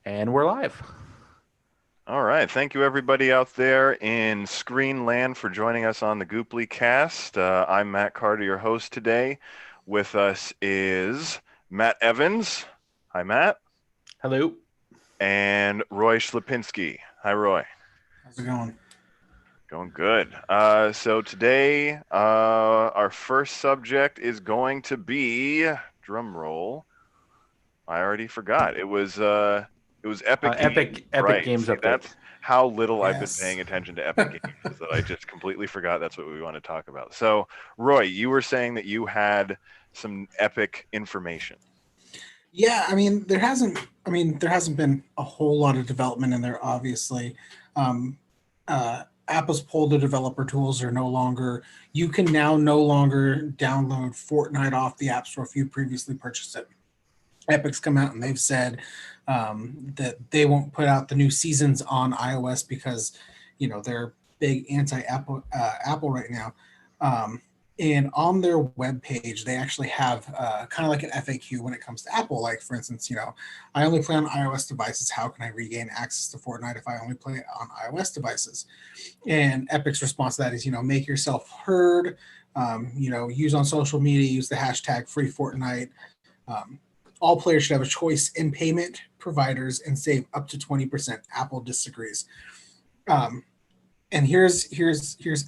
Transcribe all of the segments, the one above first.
And we're live. All right. Thank you, everybody out there in screen land, for joining us on the Goopplycast. I'm Matt Carter, your host today. With us is Matt Evans. Hi, Matt. Hello. And Roy Schlipinski. Hi, Roy. How's it going? Going good. So today, our first subject is going to be, drum roll, I already forgot. It was Epic Games, Epic right? Games See, update. that's how little I've been Yes. paying attention to Epic Games, is that I just completely forgot that's what we want to talk about. So, Roy, you were saying that you had some Epic information. Yeah, there hasn't been a whole lot of development in there, obviously. Um, Apple's pulled the developer tools are no longer, you can now no longer download Fortnite off the App Store if you previously purchased it. Epic's come out and they've said that they won't put out the new seasons on iOS because, they're big anti-Apple Apple right now. And on their webpage, they actually have kind of like an FAQ when it comes to Apple. Like, for instance, I only play on iOS devices. How can I regain access to Fortnite if I only play on iOS devices? And Epic's response to that is, make yourself heard. Use on social media, use the hashtag free Fortnite. All players should have a choice in payment providers and save up to 20%. Apple disagrees. And here's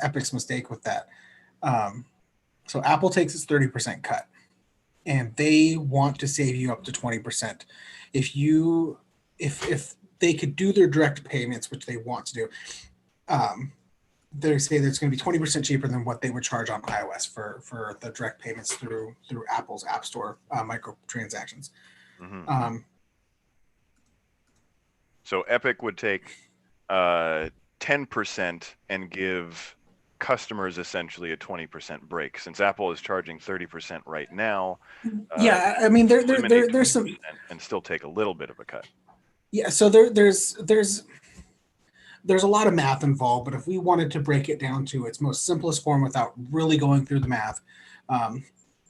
Epic's mistake with that. So Apple takes its 30% cut, and they want to save you up to 20%. If they could do their direct payments, which they want to do, they say that it's going to be 20% cheaper than what they would charge on iOS for the direct payments through Apple's App Store microtransactions. Mm-hmm. So Epic would take 10% and give customers essentially a 20% break. Since Apple is charging 30% right now, Yeah, I mean there's some, and still take a little bit of a cut. yeah. So there's a lot of math involved, but if we wanted to break it down to its most simplest form without really going through the math,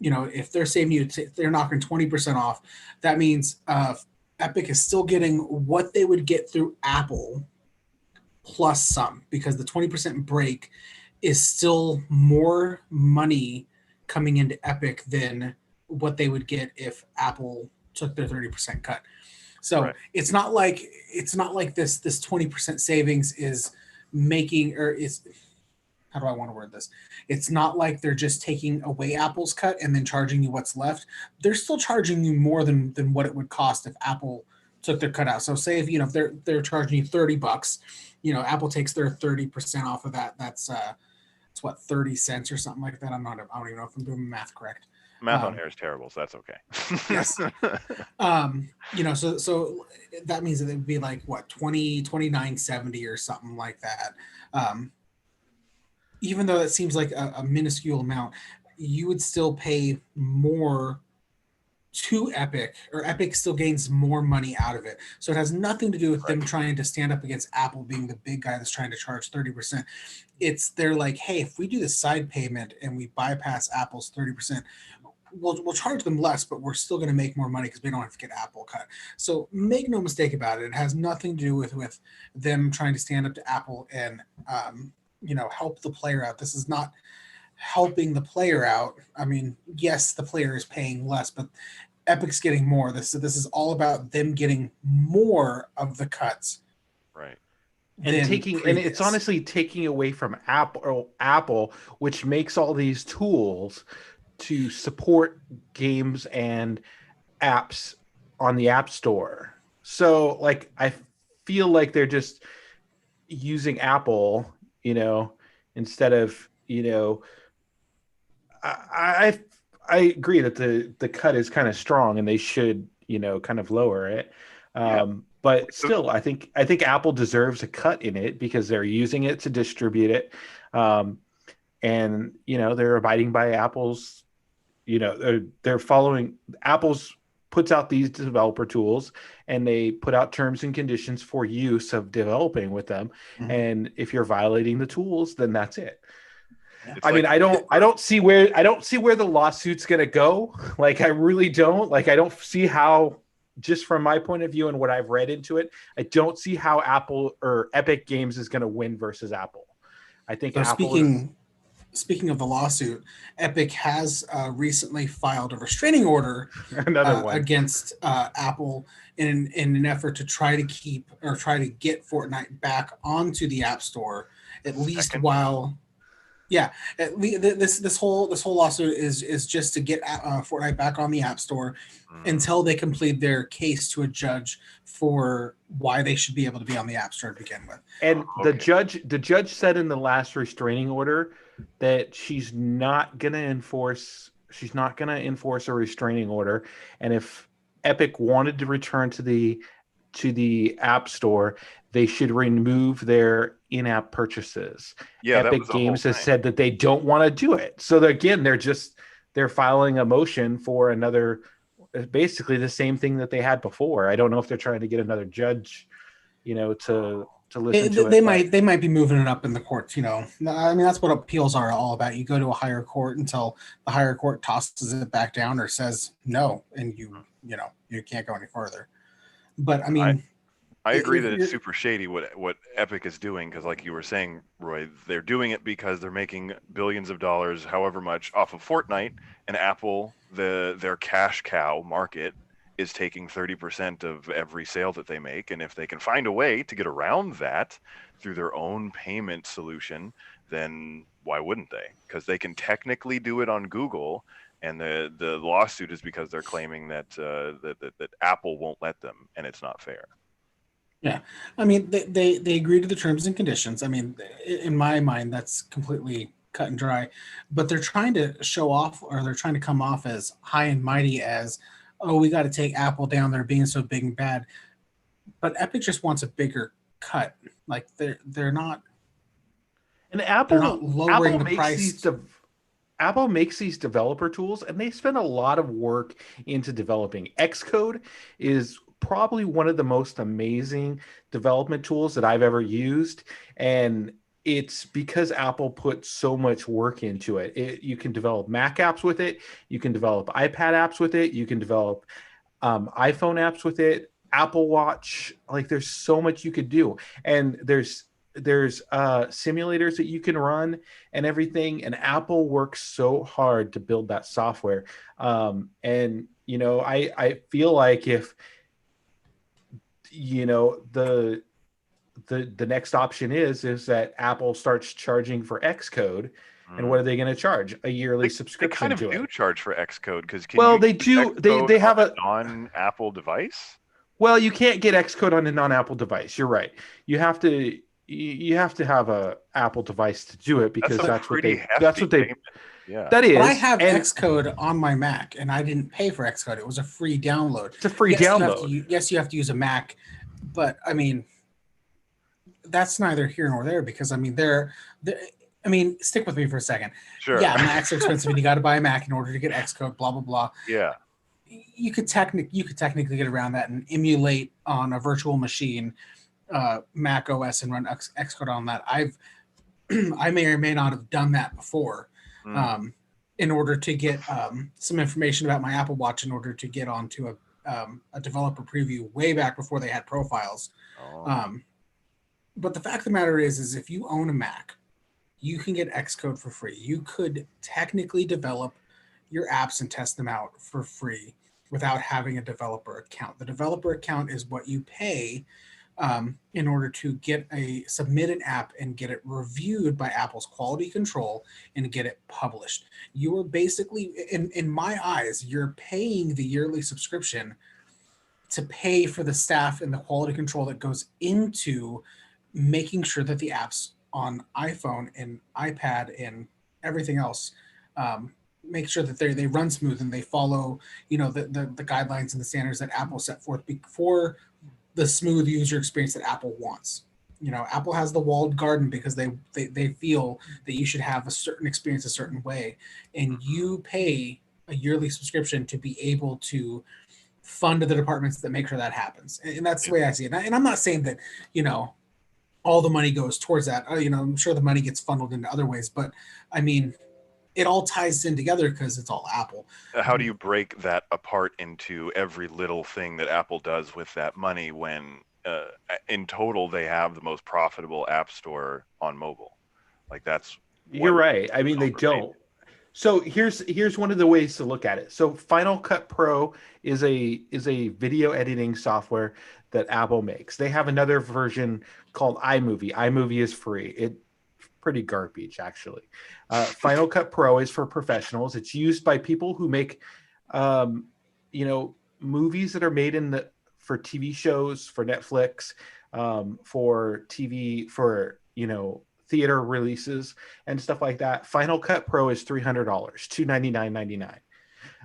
if they're saving you, they're knocking 20% off, that means Epic is still getting what they would get through Apple plus some, because the 20% break is still more money coming into Epic than what they would get if Apple took their 30% cut. So Right. it's not like this 20% savings is making, or is, how do I want to word this? It's not like they're just taking away Apple's cut and then charging you what's left. They're still charging you more than what it would cost if Apple took their cut out. So say if they're charging you $30, Apple takes their 30% off of that. That's it's what, 30 cents or something like that. I don't even know if I'm doing math correct. Math on air is terrible, so that's okay. Yes. So that means that it would be like what, 29.70 or something like that. Even though that seems like a minuscule amount, you would still pay more to Epic, or Epic still gains more money out of it. So it has nothing to do with them trying to stand up against Apple being the big guy that's trying to charge 30%. They're like, hey, if we do the side payment and we bypass Apple's 30%, we'll charge them less, but we're still going to make more money because we don't have to get Apple cut. So make no mistake about it. It has nothing to do with them trying to stand up to Apple and help the player out. This is not helping the player out. I mean, yes, the player is paying less, but Epic's getting more. This is all about them getting more of the cuts. Right. And Previous. it's honestly taking away from Apple, which makes all these tools to support games and apps on the App Store. So like I feel like they're just using Apple, instead of, I agree that the cut is kind of strong and they should, kind of lower it. But still, I think Apple deserves a cut in it because they're using it to distribute it. And, they're abiding by Apple's, they're following Apple's puts out these developer tools and they put out terms and conditions for use of developing with them. Mhm. And if you're violating the tools, then that's it. It's I mean, I don't see where the lawsuit's going to go. Like, I really don't. Like, I don't see how just from my point of view and what I've read into it, I don't see how Apple or Epic Games is going to win versus Apple. I think So Apple is speaking of the lawsuit, Epic has recently filed a restraining order another one. against Apple in an effort to try to keep or try to get Fortnite back onto the App Store, at least while. Yeah, this whole lawsuit is just to get Fortnite back on the App Store until they complete their case to a judge for why they should be able to be on the App Store to begin with. And the judge said in the last restraining order that she's not going to enforce a restraining order, and if Epic wanted to return to the App Store, they should remove their in-app purchases. Yeah, Epic Games has said that they don't want to do it. So again, they're filing a motion for another, basically the same thing that they had before. I don't know if they're trying to get another judge, to listen to it. They might be moving it up in the courts. I mean, that's what appeals are all about. You go to a higher court until the higher court tosses it back down or says no, and you can't go any further. But I mean, I agree that it's super shady what Epic is doing, because like you were saying, Roy, they're doing it because they're making billions of dollars, however much, off of Fortnite, and Apple, their cash cow market, is taking 30% of every sale that they make. And if they can find a way to get around that through their own payment solution, then why wouldn't they? Because they can technically do it on Google, and the lawsuit is because they're claiming that that Apple won't let them, and it's not fair. Yeah, I mean, they agree to the terms and conditions. I mean, in my mind, that's completely cut and dry. But they're trying to show off, or they're trying to come off as high and mighty as, oh, we got to take Apple down. They're being so big and bad. But Epic just wants a bigger cut. Like they're not. And Apple, they're not lowering the price. Apple makes these developer tools, and they spend a lot of work into developing. Xcode is probably one of the most amazing development tools that I've ever used, and it's because Apple put so much work into it. You can develop Mac apps with it, you can develop iPad apps with it, you can develop iPhone apps with it, Apple Watch. Like, there's so much you could do, and there's simulators that you can run and everything, and Apple works so hard to build that software. And I feel like if the next option is that Apple starts charging for Xcode, and what are they going to charge? A yearly subscription? They kind of do charge for Xcode, because they do. They have a non-Apple device. Well, you can't get Xcode on a non-Apple device. You're right. You have to have a Apple device to do it, because that's what they yeah. That is. But I have Xcode on my Mac, and I didn't pay for Xcode. It was a free download. It's a free download. Yes, you have to use a Mac, but I mean, that's neither here nor there, because I mean, stick with me for a second. Sure. Yeah, Macs are expensive, and you got to buy a Mac in order to get Xcode. Blah blah blah. Yeah. You could technically get around that and emulate on a virtual machine Mac OS and run Xcode on that. I may or may not have done that before. In order to get some information about my Apple Watch, in order to get onto a developer preview way back before they had profiles. But the fact of the matter is if you own a Mac, you can get Xcode for free. You could technically develop your apps and test them out for free without having a developer account. The developer account is what you pay in order to submit an app and get it reviewed by Apple's quality control and get it published. You are basically, in my eyes, you're paying the yearly subscription to pay for the staff and the quality control that goes into making sure that the apps on iPhone and iPad and everything else make sure that they run smooth and they follow the guidelines and the standards that Apple set forth for the smooth user experience that Apple wants. Apple has the walled garden because they feel that you should have a certain experience a certain way, and you pay a yearly subscription to be able to fund the departments that make sure that happens. And that's the way I see it. And I'm not saying that, all the money goes towards that. I'm sure the money gets funneled into other ways, but I mean, it all ties in together because it's all Apple. How do you break that apart into every little thing that Apple does with that money when in total they have the most profitable app store on mobile? Like that's You're what right. I mean, they developer made. don't. So here's one of the ways to look at it. So Final Cut Pro is a video editing software that Apple makes. They have another version called iMovie. iMovie is free. It's pretty garbage actually. Final Cut Pro is for professionals. It's used by people who make, um, movies that are made for TV shows, for Netflix, for TV, for theater releases and stuff like that. Final Cut Pro is $300,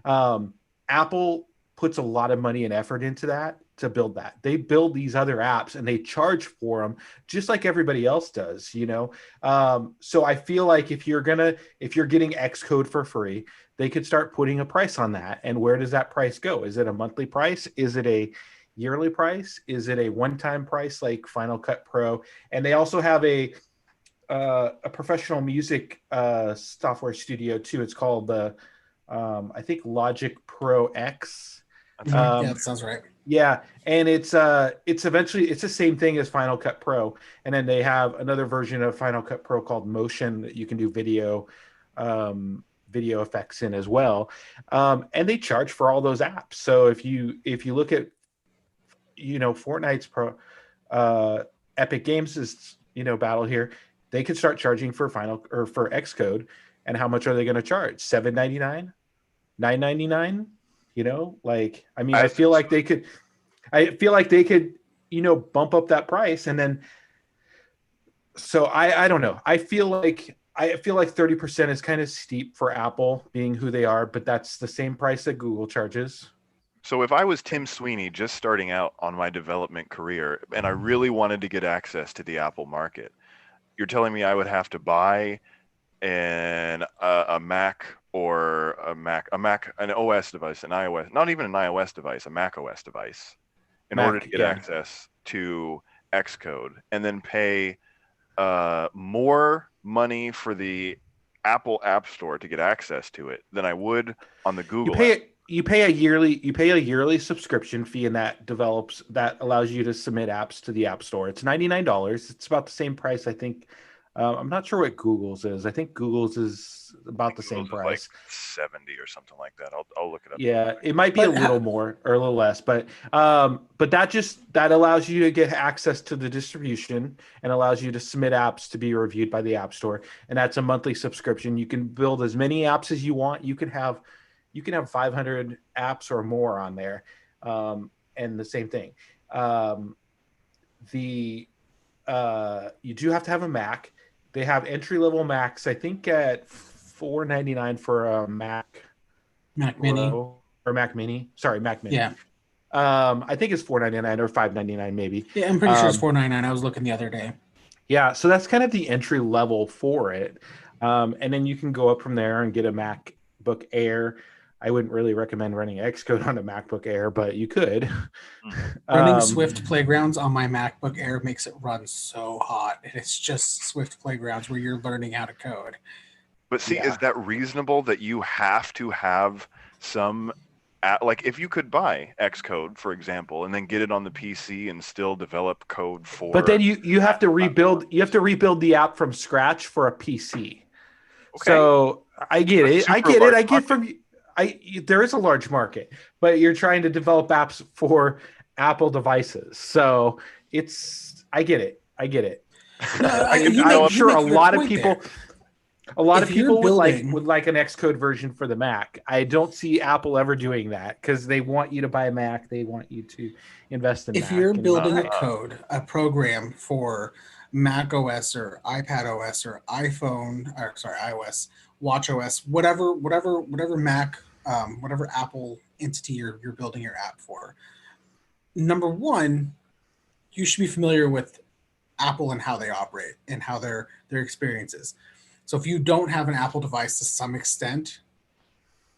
$299.99. Apple puts a lot of money and effort into that to build that. They build these other apps and they charge for them just like everybody else does, So I feel like if you're getting Xcode for free, they could start putting a price on that. And where does that price go? Is it a monthly price? Is it a yearly price? Is it a one-time price like Final Cut Pro? And they also have a professional music software studio too. It's called I think Logic Pro X. Yeah, that sounds right. Yeah, and it's eventually it's the same thing as Final Cut Pro, and then they have another version of Final Cut Pro called Motion that you can do video effects in as well, and they charge for all those apps. So if you look at Fortnite's Epic Games' battle here, they could start charging for for Xcode. And how much are they going to charge? $7.99, $9.99? I feel like they could bump up that price, and then. So I don't know. I feel like 30% is kind of steep for Apple being who they are, but that's the same price that Google charges. So if I was Tim Sweeney just starting out on my development career and I really wanted to get access to the Apple market, you're telling me I would have to buy a Mac or an OS device, an iOS, not even an iOS device, a Mac OS device, in order to get access to Xcode, and then pay more money for the Apple App Store to get access to it than I would on the Google. You pay a yearly subscription fee, and that allows you to submit apps to the App Store. It's $99. It's about the same price, I think. I'm not sure what Google's is. I think Google's is about the same price, like 70 or something like that. I'll look it up. Yeah, it might be a little more or a little less, but that allows you to get access to the distribution and allows you to submit apps to be reviewed by the App Store, and that's a monthly subscription. You can build as many apps as you want. You can have 500 apps or more on there, and the same thing. You do have to have a Mac. They have entry-level Macs, I think, at $499 for a Mac Mini or Mac Mini. Sorry, Mac Mini. Yeah. I think it's $499 or $599 maybe. Yeah, I'm pretty sure it's $499. I was looking the other day. Yeah, so that's kind of the entry level for it. And then you can go up from there and get a MacBook Air. I wouldn't really recommend running Xcode on a MacBook Air, but you could. Running Swift Playgrounds on my MacBook Air makes it run so hot. And it's just Swift Playgrounds where you're learning how to code. But see, is that reasonable that you have to have some, like if you could buy Xcode, for example, and then get it on the PC and still develop code for. But then you have to rebuild. You have to rebuild the app from scratch for a PC. Okay. So I get it. I get from. There is a large market, but you're trying to develop apps for Apple devices. So I get it. I'm sure a lot of people would like an Xcode version for the Mac. I don't see Apple ever doing that because they want you to buy a Mac. They want you to invest in Mac. If you're building a program for Mac OS or iPad OS or iOS, Watch OS, whatever Mac, whatever Apple entity you're building your app for. Number one, you should be familiar with Apple and how they operate and how their experience is. So if you don't have an Apple device to some extent,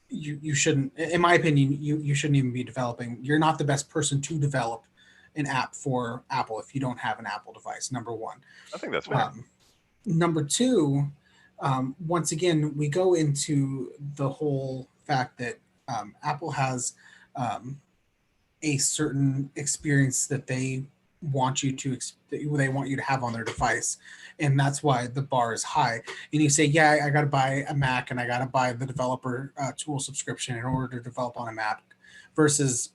you shouldn't, in my opinion, you shouldn't even be developing. You're not the best person to develop an app for Apple if you don't have an Apple device, number one. I think that's fair. Number two, once again, we go into the whole fact that Apple has a certain experience that they want you to have on their device, and that's why the bar is high. And you say, yeah, I got to buy a Mac and I got to buy the developer tool subscription in order to develop on a Mac, versus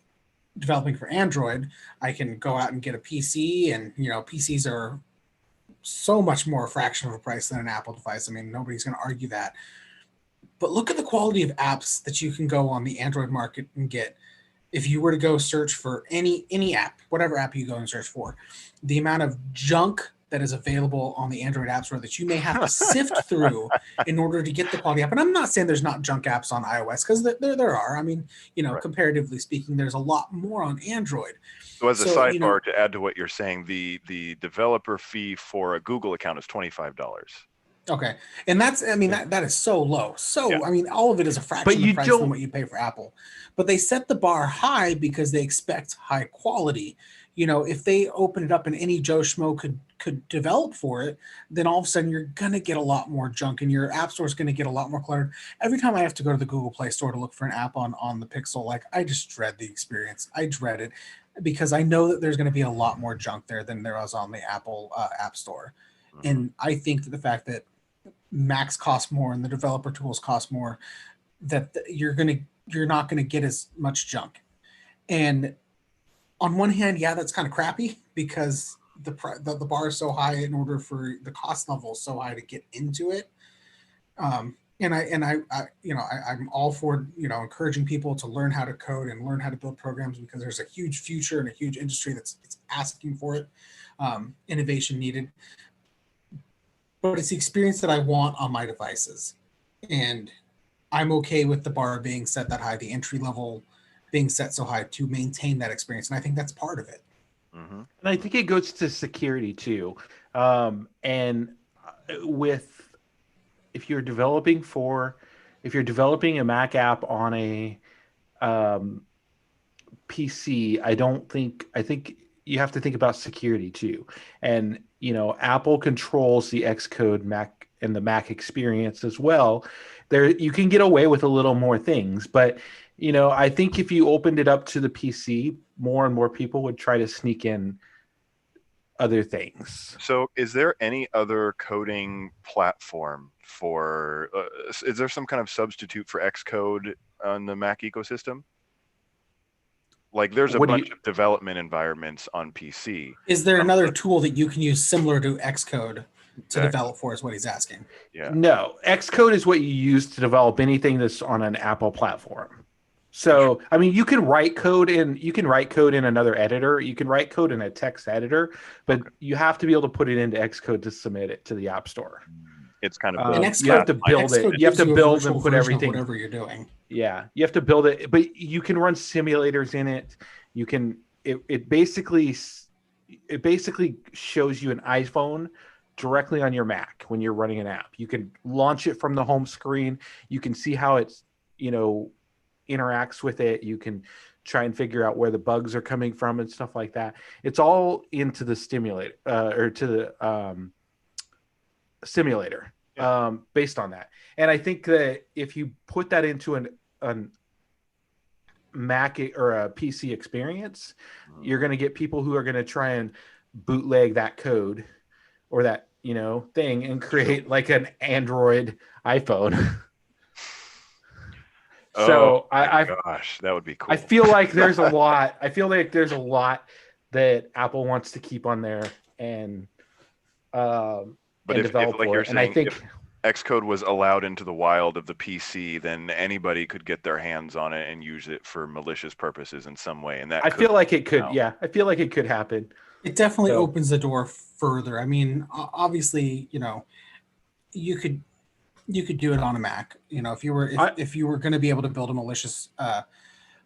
developing for Android. I can go out and get a PC, and PCs are so much more a fraction of a price than an Apple device. I mean, nobody's going to argue that. But look at the quality of apps that you can go on the Android market and get. If you were to go search for any app, whatever app you go and search for, the amount of junk that is available on the Android App Store that you may have to sift through in order to get the quality app. And I'm not saying there's not junk apps on iOS, because there are. I mean, Right. comparatively speaking, there's a lot more on Android. So as a sidebar, to add to what you're saying, the developer fee for a Google account is $25. Okay. And that's, I mean, that is so low. So, Yeah. I mean, all of it is a fraction of the price than what you pay for Apple. But they set the bar high because they expect high quality. If they open it up and any Joe Schmo could develop for it, then all of a sudden you're going to get a lot more junk, and your app store is going to get a lot more cluttered. Every time I have to go to the Google Play Store to look for an app on the Pixel, like, I just dread the experience. I dread it because I know that there's going to be a lot more junk there than there was on the Apple App Store. Mm-hmm. And I think that the fact that Macs cost more and the developer tools cost more, that you're not gonna get as much junk. And on one hand, yeah, that's kind of crappy because the bar is so high in order for the cost level so high to get into it. And I'm all for encouraging people to learn how to code and learn how to build programs, because there's a huge future and a huge industry that's asking for it. Innovation needed. But it's the experience that I want on my devices. And I'm okay with the bar being set that high, the entry level being set so high to maintain that experience. And I think that's part of it. Mm-hmm. And I think it goes to security too. And with, if you're developing a Mac app on a PC, I think you have to think about security too. And Apple controls the Xcode Mac and the Mac experience as well. There, you can get away with a little more things, but I think if you opened it up to the PC, more and more people would try to sneak in other things. So is there any other coding platform for, is there some kind of substitute for Xcode on the Mac ecosystem? Like, there's a bunch of development environments on PC. Is there another tool that you can use similar to Xcode to develop for, is what he's asking? Yeah. No, Xcode is what you use to develop anything that's on an Apple platform. So, I mean, you can write code in another editor. You can write code in a text editor, but you have to be able to put it into Xcode to submit it to the App Store. It's kind of you have to build it. You have to build and put everything. Whatever you're doing. Yeah, you have to build it, but you can run simulators in it. You can. It basically shows you an iPhone directly on your Mac when you're running an app. You can launch it from the home screen. You can see how it's interacts with it. You can try and figure out where the bugs are coming from and stuff like that. It's all into the simulator simulator based on that. And I think that if you put that into an Mac or a PC experience, you're going to get people who are going to try and bootleg that code or that thing and create like an Android iPhone. So gosh, that would be cool. I feel like there's a lot. That Apple wants to keep on there and develop for it. And I think if Xcode was allowed into the wild of the PC, then anybody could get their hands on it and use it for malicious purposes in some way. And that I feel like it could. Yeah, I feel like it could happen. It definitely opens the door further. I mean, obviously, you could do it on a Mac. If you were going to be able to build a malicious,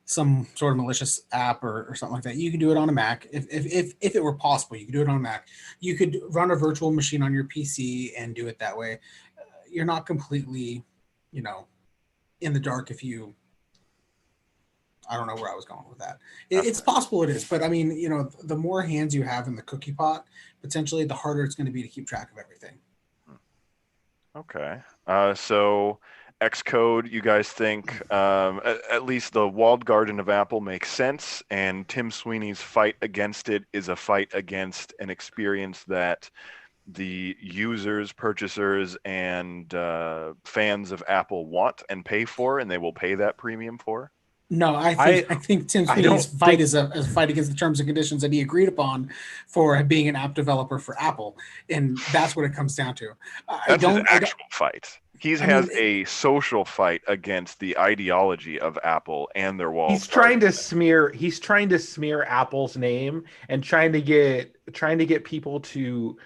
some sort of malicious app or something like that, you could do it on a Mac. If it were possible, you could do it on a Mac. You could run a virtual machine on your PC and do it that way. You're not completely, in the dark if you. I don't know where I was going with that. It's possible it is, but I mean, the more hands you have in the cookie pot, potentially, the harder it's going to be to keep track of everything. Okay. So Xcode, you guys think at least the walled garden of Apple makes sense, and Tim Sweeney's fight against it is a fight against an experience that the users, purchasers, and fans of Apple want and pay for, and they will pay that premium for? No, I I think Tim I Sweeney's don't fight think is a fight against the terms and conditions that he agreed upon for being an app developer for Apple, and that's what it comes down to. That's his actual fight. He I has mean, a social fight against the ideology of Apple and their walled he's trying garden. to smear Apple's name and trying to get people to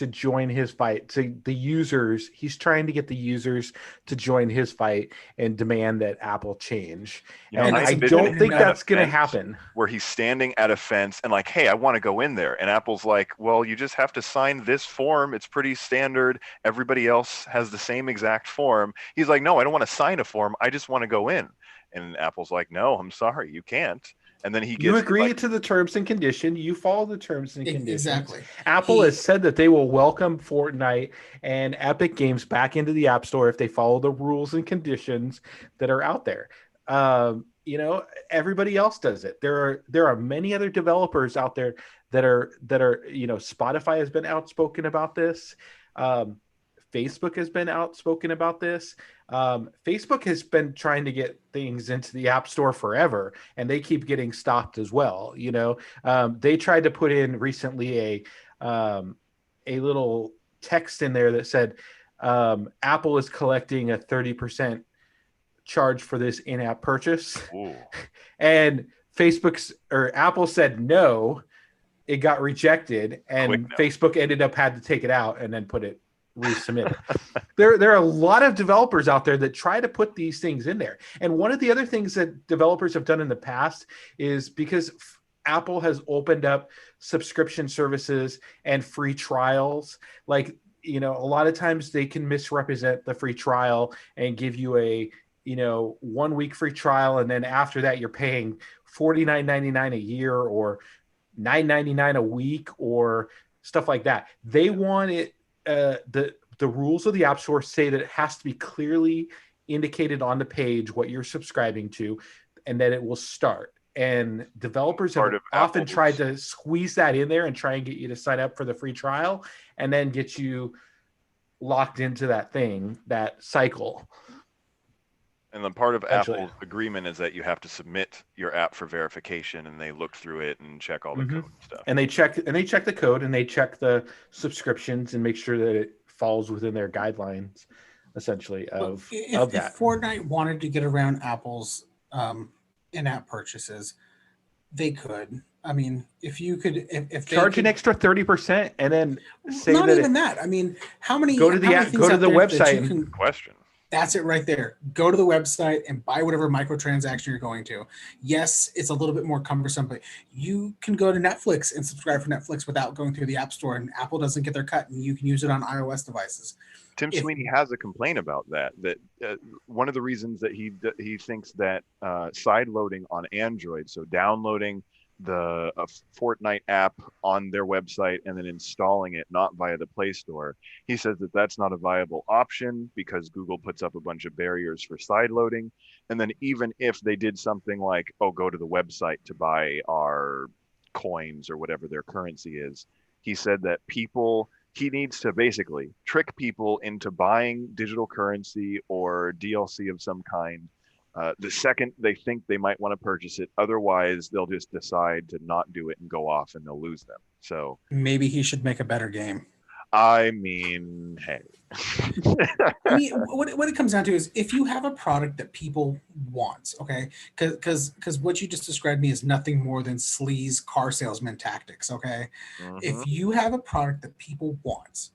join his fight. To the users, he's trying to get the users to join his fight and demand that Apple change. You know, And I I envision don't him think at a that's going to fence happen. where he's standing at a fence and like, hey, I want to go in there. And Apple's like, well, you just have to sign this form. It's pretty standard. Everybody else has the same exact form. He's like, no, I don't want to sign a form. I just want to go in. And Apple's like, no, I'm sorry, you can't. And then he You gets agree like, to the terms and condition. You follow the terms and conditions. exactly. Apple has said that they will welcome Fortnite and Epic Games back into the App Store if they follow the rules and conditions that are out there. Everybody else does it. There are many other developers out there that are Spotify has been outspoken about this. Facebook has been outspoken about this. Facebook has been trying to get things into the App Store forever, and they keep getting stopped as well. They tried to put in recently a little text in there that said Apple is collecting a 30% charge for this in-app purchase, ooh, and Apple said no. It got rejected, and no. Facebook ended up had to take it out and then resubmit it. There are a lot of developers out there that try to put these things in there. And one of the other things that developers have done in the past is because Apple has opened up subscription services and free trials, like, a lot of times they can misrepresent the free trial and give you a 1 week free trial, and then after that you're paying $49.99 a year or $9.99 a week or stuff like that. They want it. The rules of the App Store say that it has to be clearly indicated on the page what you're subscribing to, and that it will start. And developers have often tried to squeeze that in there and try and get you to sign up for the free trial, and then get you locked into that cycle. And the part of Apple's agreement is that you have to submit your app for verification, and they look through it and check all the code and stuff. And they check the code, and they check the subscriptions and make sure that it falls within their guidelines, essentially, of that. If Fortnite wanted to get around Apple's in-app purchases, they could. I mean, if you could, if they charge an extra 30% and then say not even that. I mean, how many? Go to the website. Good question. That's it right there. Go to the website and buy whatever microtransaction you're going to. Yes, it's a little bit more cumbersome, but you can go to Netflix and subscribe for Netflix without going through the App Store, and Apple doesn't get their cut, and you can use it on iOS devices. Tim Sweeney has a complaint about that one of the reasons that he thinks that side loading on Android, so downloading the Fortnite app on their website and then installing it not via the Play Store, he says that that's not a viable option because Google puts up a bunch of barriers for side loading. And then even if they did something like, go to the website to buy our coins or whatever their currency is, he said that he needs to basically trick people into buying digital currency or DLC of some kind the second they think they might want to purchase it. Otherwise, they'll just decide to not do it and go off, and they'll lose them. So maybe he should make a better game. I mean, hey. I mean, what it comes down to is if you have a product that people want, okay, because what you just described me is nothing more than sleaze car salesman tactics, okay? If you have a product that people want,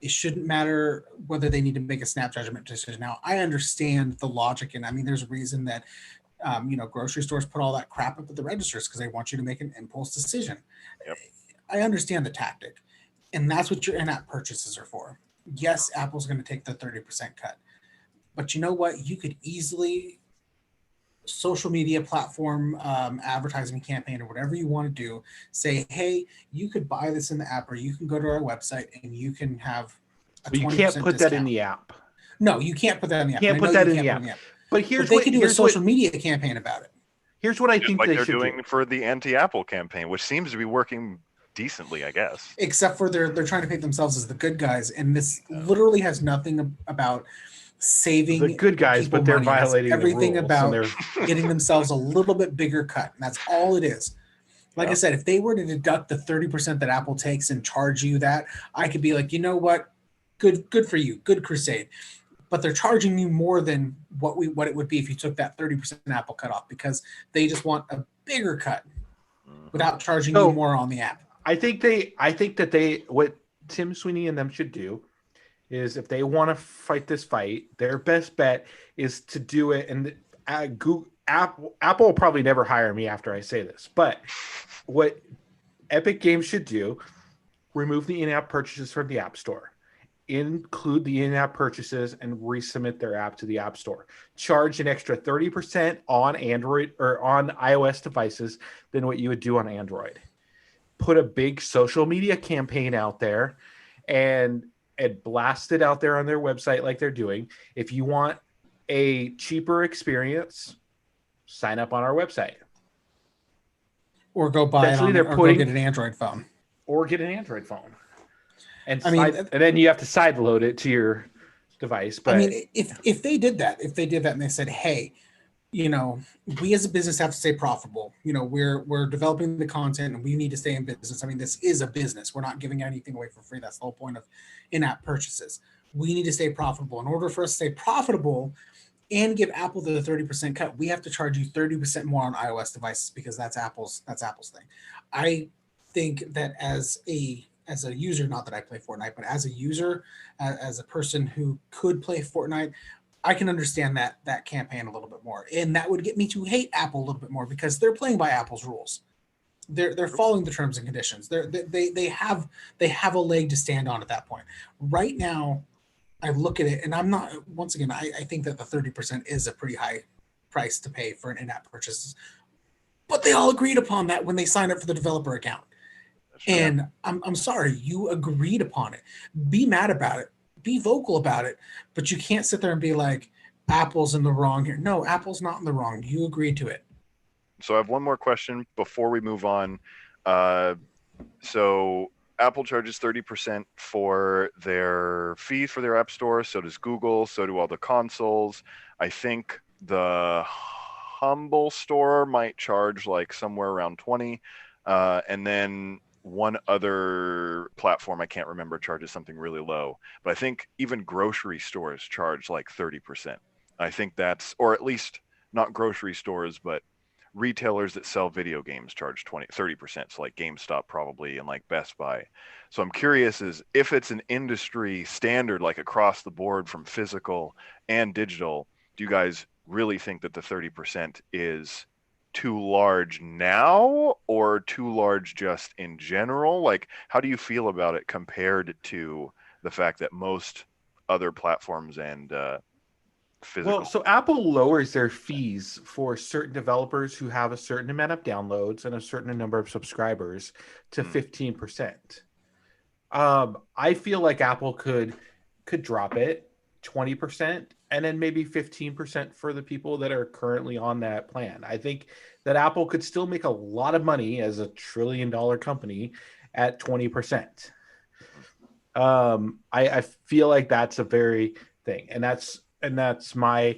it shouldn't matter whether they need to make a snap judgment decision. Now, I understand the logic, and I mean, there's a reason that grocery stores put all that crap up at the registers because they want you to make an impulse decision. Yep. I understand the tactic, and that's what your in-app purchases are for. Yes, Apple's going to take the 30% cut, but you know what? You could easily social media platform advertising campaign or whatever you want to do, say, hey, you could buy this in the app, or you can go to our website and you can have a 20% you can't put discount. That in the app. No, you can't put that in the app. Can't put that in the app. But But they could do a social media campaign about it. Here's what I think like they they're should doing do for the anti-Apple campaign, which seems to be working decently, I guess. Except for they're trying to paint themselves as the good guys, and this literally has nothing about saving the good guys, but they're violating everything the rules. About getting themselves a little bit bigger cut. And that's all it is. Like I said, if they were to deduct the 30% that Apple takes and charge you that, I could be like, you know what? Good for you. Good crusade. But they're charging you more than what it would be if you took that 30% Apple cut off, because they just want a bigger cut without charging you more on the app. I think that what Tim Sweeney and them should do is, if they want to fight this fight, their best bet is to do it. And Apple will probably never hire me after I say this, but what Epic Games should do, remove the in-app purchases from the App Store, include the in-app purchases, and resubmit their app to the App Store. Charge an extra 30% on Android or on iOS devices than what you would do on Android. Put a big social media campaign out there and blast it out there on their website like they're doing. If you want a cheaper experience, sign up on our website. Or go buy it go get an Android phone. Or get an Android phone. And then you have to side load it to your device. But I mean, if they did that, and they said, hey, we as a business have to stay profitable. We're developing the content and we need to stay in business. I mean, this is a business. We're not giving anything away for free. That's the whole point of in-app purchases. We need to stay profitable. In order for us to stay profitable and give Apple the 30% cut, we have to charge you 30% more on iOS devices, because that's Apple's thing. I think that as a user, not that I play Fortnite, but as a user, as a person who could play Fortnite, I can understand that campaign a little bit more, and that would get me to hate Apple a little bit more, because they're playing by Apple's rules. They're following the terms and conditions. They have a leg to stand on at that point. Right now, I look at it, and I'm not. Once again, I think that the 30% is a pretty high price to pay for an in-app purchase, but they all agreed upon that when they signed up for the developer account. And I'm sorry, you agreed upon it. Be mad about it. Be vocal about it. But you can't sit there and be like, Apple's in the wrong here. No, Apple's not in the wrong. You agreed to it. So I have one more question before we move on. So Apple charges 30% for their fee for their app store. So does Google. So do all the consoles. I think the Humble store might charge like somewhere around 20. And then one other platform, I can't remember, charges something really low. But I think even grocery stores charge like 30%. I think that's, or at least not grocery stores, but retailers that sell video games charge 30%. So like GameStop probably, and like Best Buy. So I'm curious is if it's an industry standard, like across the board from physical and digital, do you guys really think that the 30% is too large now, or too large just in general? Like, how do you feel about it compared to the fact that most other platforms and physical? Well, so Apple lowers their fees for certain developers who have a certain amount of downloads and a certain number of subscribers to 15%. I feel like Apple could drop it 20%, and then maybe 15% for the people that are currently on that plan. I think that Apple could still make a lot of money as a $1 trillion company at 20%. I feel like that's a very thing, and that's my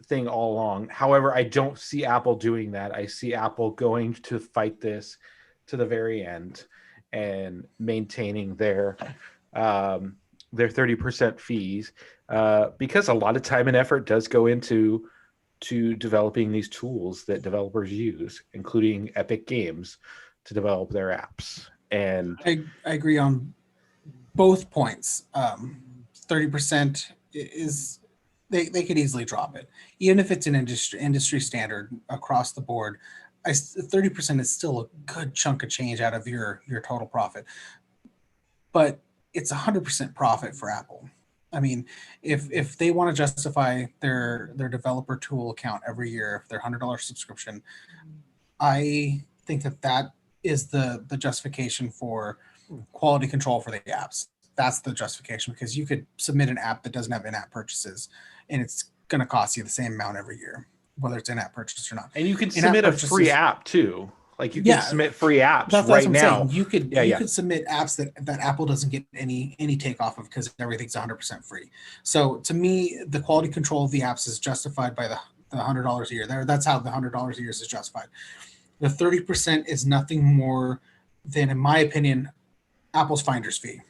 thing all along. However, I don't see Apple doing that. I see Apple going to fight this to the very end and maintaining their 30% fees, because a lot of time and effort does go into developing these tools that developers use, including Epic Games, to develop their apps. And I agree on both points. 30% is they could easily drop it, even if it's an industry standard across the board. 30% is still a good chunk of change out of your total profit, but it's 100% profit for Apple. I mean, if they want to justify their developer tool account every year, their $100 subscription, I think that is the justification for quality control for the apps. That's the justification, because you could submit an app that doesn't have in-app purchases, and it's going to cost you the same amount every year, whether it's in-app purchase or not. And you can In-app submit a free purchases, app too. Like you could yeah, submit free apps that's what right I'm now. saying. You could Yeah, yeah. submit apps that Apple doesn't get any takeoff of, because everything's 100% free. So to me, the quality control of the apps is justified by the $100 a year. That's how the $100 a year is justified. The 30% is nothing more than, in my opinion, Apple's finder's fee,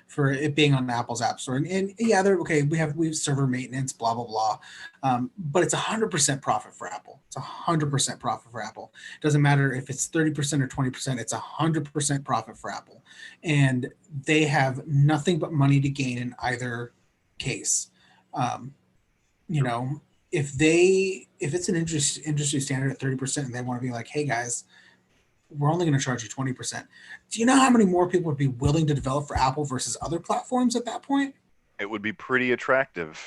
for it being on Apple's App Store. And yeah, they're okay. We have server maintenance, blah blah blah, but it's 100% profit for Apple. It's 100% profit for Apple. It doesn't matter if it's 30% or 20%. It's 100% profit for Apple, and they have nothing but money to gain in either case. Um, if it's an industry standard at 30%, and they want to be like, hey guys, we're only going to charge you 20%. Do you know how many more people would be willing to develop for Apple versus other platforms at that point? It would be pretty attractive,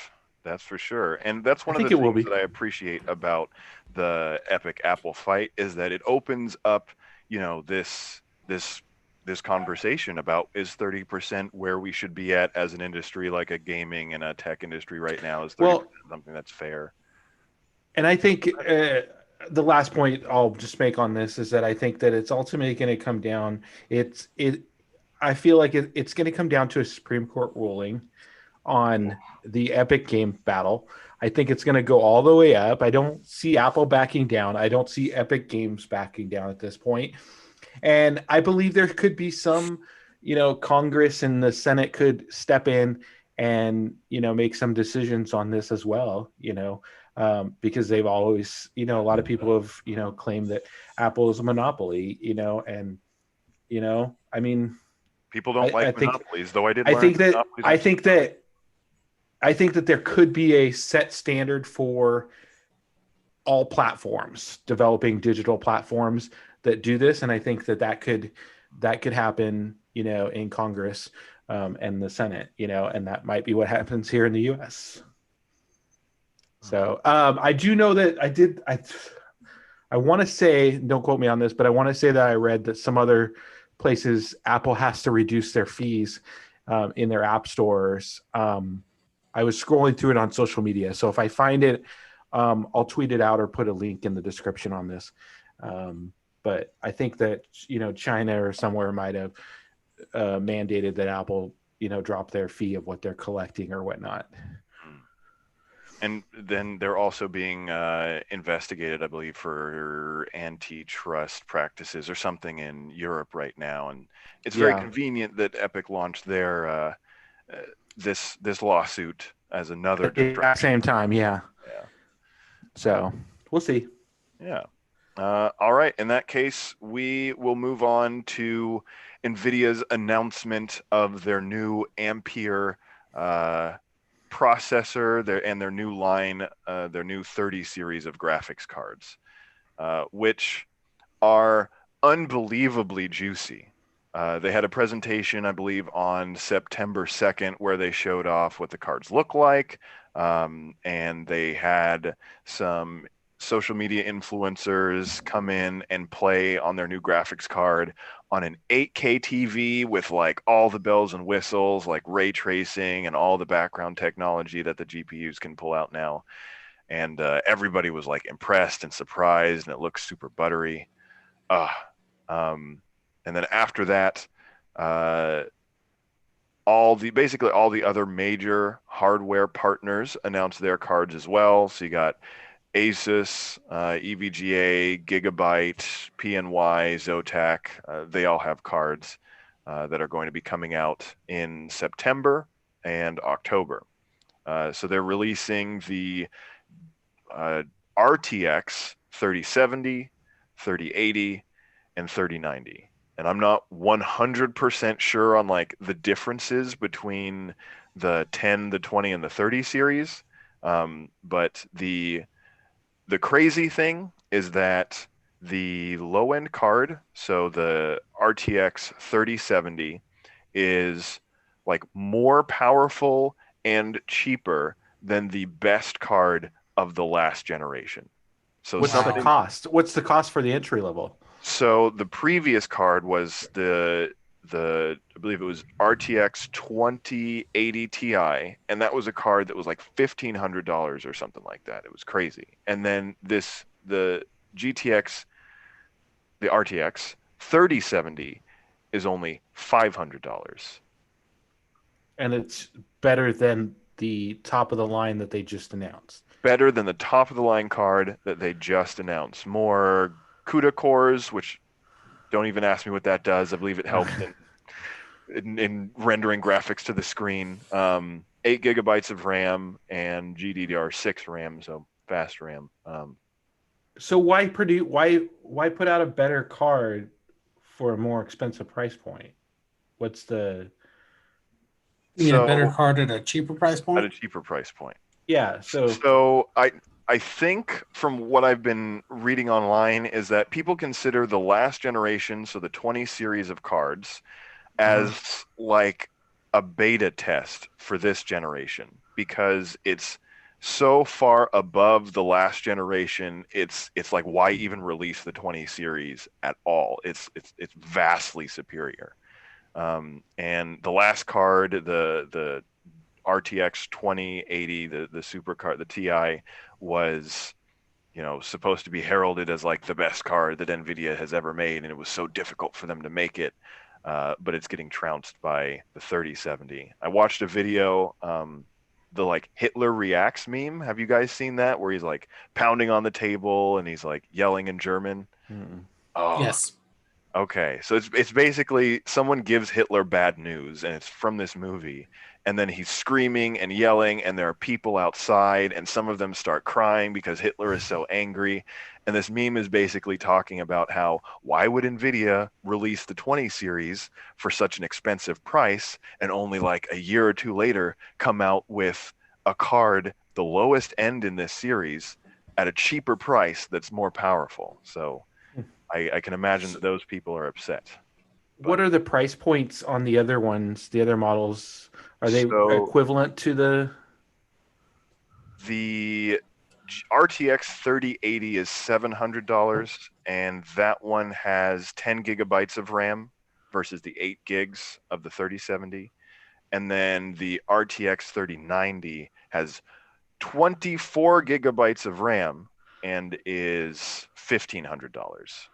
that's for sure. And that's one of the think it will things be. that I appreciate about the Epic Apple fight, is that it opens up, this conversation about, is 30% where we should be at as an industry, like a gaming and a tech industry right now? Is 30% something that's fair? And I think the last point I'll just make on this is that I think that it's ultimately going to come down. I feel like it's going to come down to a Supreme Court ruling on the Epic Game battle. I think it's going to go all the way up. I don't see Apple backing down. I don't see Epic Games backing down at this point. And I believe there could be some, Congress and the Senate could step in and, make some decisions on this as well, because they've always, a lot of people have, claimed that Apple is a monopoly, and, I mean, People don't like think, monopolies, though I did I learn think that, monopolies I are think that, I think that there could be a set standard for all platforms, developing digital platforms that do this. And I think that could happen, in Congress, and the Senate, and that might be what happens here in the US. So I do know that I want to say, don't quote me on this, but I want to say that I read that some other places Apple has to reduce their fees in their app stores. I was scrolling through it on social media, so if I find it, I'll tweet it out or put a link in the description on this. But I think that China or somewhere might have mandated that Apple drop their fee of what they're collecting or whatnot. And then they're also being investigated, I believe, for antitrust practices or something in Europe right now. And it's very convenient that Epic launched their this lawsuit as another At the same time. Yeah. So we'll see. Yeah. All right. In that case, we will move on to Nvidia's announcement of their new Ampere processor, and their new line, their new 30 series of graphics cards, which are unbelievably juicy. They had a presentation, I believe, on September 2nd, where they showed off what the cards look like, and they had some social media influencers come in and play on their new graphics card on an 8K TV with like all the bells and whistles, like ray tracing and all the background technology that the GPUs can pull out now. And everybody was like impressed and surprised, and it looks super buttery. And then after that, basically all the other major hardware partners announced their cards as well. So you got Asus, EVGA, Gigabyte, PNY, Zotac. They all have cards that are going to be coming out in September and October. So they're releasing the RTX 3070, 3080, and 3090. And I'm not 100% sure on like the differences between the 10, the 20, and the 30 series. But the crazy thing is that the low-end card, so the RTX 3070, is like more powerful and cheaper than the best card of the last generation. So what's the cost? What's the cost for the entry level? So the previous card was the I believe it was RTX 2080 Ti, and that was a card that was like $1,500 or something like that. It was crazy. And then the GTX, the RTX 3070 is only $500. And it's better than the top of the line that they just announced. Better than the top of the line card that they just announced. More CUDA cores, which don't even ask me what that does. I believe it helps in rendering graphics to the screen. 8 GB of RAM and GDDR6 RAM, so fast RAM. So why put out a better card for a more expensive price point? What's the You mean a better So card at a cheaper price at point? a cheaper price point. yeah? So So I think from what I've been reading online is that people consider the last generation, so the 20 series of cards, as like a beta test for this generation because it's so far above the last generation. It's like, why even release the 20 series at all? It's vastly superior. And the last card, the RTX 2080, the super card, the Ti, was supposed to be heralded as like the best card that Nvidia has ever made, and it was so difficult for them to make it. But it's getting trounced by the 3070. I watched a video, the like Hitler reacts meme. Have you guys seen that? Where he's like pounding on the table and he's like yelling in German. mm, Oh, Yes. okay. So it's basically someone gives Hitler bad news, and it's from this movie. And then he's screaming and yelling, and there are people outside, and some of them start crying because Hitler is so angry. And this meme is basically talking about how, why would Nvidia release the 20 series for such an expensive price and only like a year or two later come out with a card, the lowest end in this series, at a cheaper price that's more powerful. So I can imagine that those people are upset. what are the price points on the other ones? The other models, are they So equivalent to the? the RTX 3080 is $700, and that one has 10 gigabytes of RAM versus the 8 gigs of the 3070. And then the RTX 3090 has 24 gigabytes of RAM and is $1,500.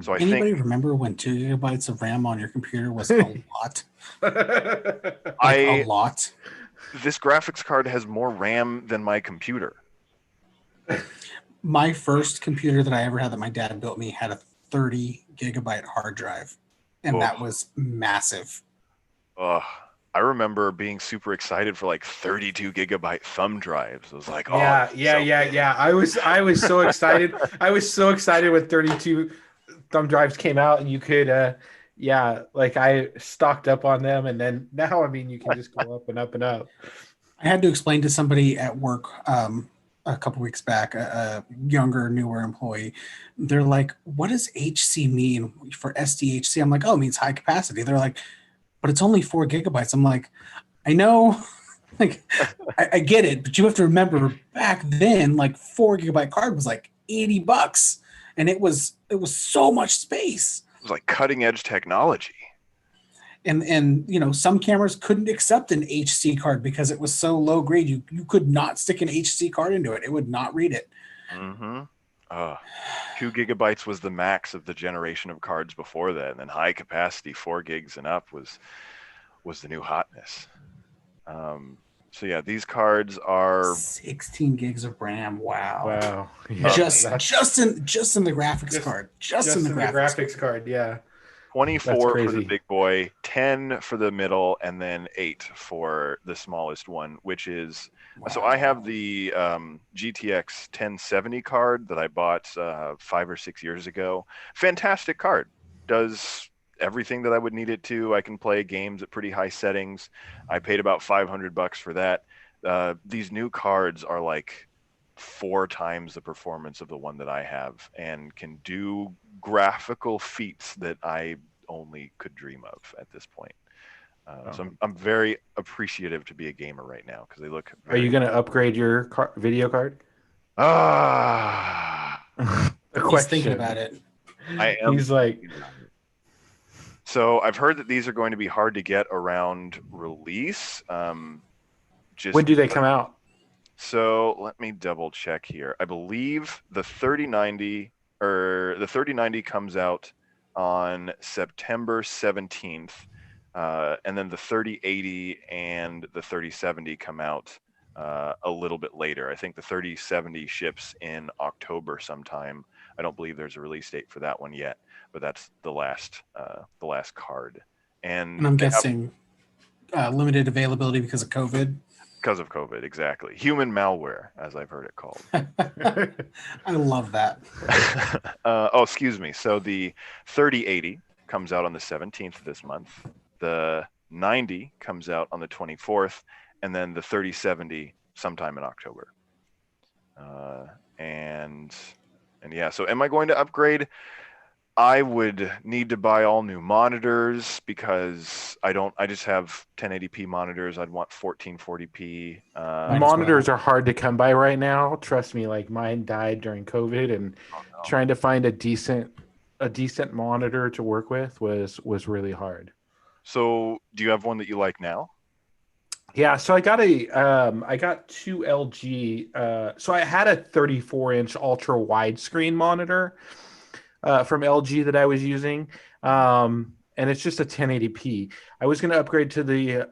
So I think Anybody remember when 2 GB of RAM on your computer was a lot? Like a I lot. this graphics card has more RAM than my computer. My first computer that I ever had that my dad built me had a 30 GB hard drive, and that Ugh. was massive. Ugh. I remember being super excited for like 32 gigabyte thumb drives. I was like, oh, Yeah, this is yeah, so yeah, big. yeah. I was so excited. I was so excited when 32 thumb drives came out and you could yeah, like I stocked up on them and then now I mean you can just go up and up and up. I had to explain to somebody at work a couple weeks back, a younger, newer employee. They're like, "What does HC mean for SDHC?" I'm like, "Oh, it means high capacity." They're like, "But it's only 4 GB." I'm like, "I know." Like, I get it, but you have to remember back then, like 4 GB card was like $80, and it was so much space. It was like cutting edge technology. And some cameras couldn't accept an HC card because it was so low grade. You could not stick an HC card into it; it would not read it. Mm-hmm. 2 gigabytes was the max of the generation of cards before that, and then high capacity 4 gigs and up was the new hotness. So yeah, these cards are 16 gigs of RAM. Wow. Wow. Yeah, Just that's just in the graphics just card. Just in just the in the graphics graphics card. Yeah. That's 24 for the crazy. big boy, 10 for the middle, and then 8 for the smallest one, which is so I have Wow. the GTX 1070 card that I bought 5 or 6 years ago. Fantastic card. Does everything that I would need it to. I can play games at pretty high settings. I paid about $500 for that. These new cards are like 4 times the performance of the one that I have and can do graphical feats that I only could dream of at this point. So I'm very appreciative to be a gamer right now because they look Are you very. going to upgrade your video card? Ah, The He's thinking question. about it. I am He's like, thinking about it. So I've heard that these are going to be hard to get around release. When do they come out? So let me double check here. I believe the 3090 comes out on September 17th, and then the 3080 and the 3070 come out a little bit later. I think the 3070 ships in October sometime. I don't believe there's a release date for that one yet, but that's the last card. And And I'm they have, guessing limited availability because of COVID. because of COVID, exactly. Human malware, as I've heard it called. I love that. Excuse me. So the 3080 comes out on the 17th of this month. The 90 comes out on the 24th, and then the 3070 sometime in October. And yeah, so am I going to upgrade? I would need to buy all new monitors because I just have 1080p monitors. I'd want 1440p. Monitors are hard to come by right now. Trust me, like mine died during COVID, and trying to find a decent monitor to work with was really hard. So do you have one that you like now? Yeah, so I got two LG. So I had a 34-inch ultra widescreen monitor from LG that I was using, and it's just a 1080p. I was going to upgrade to the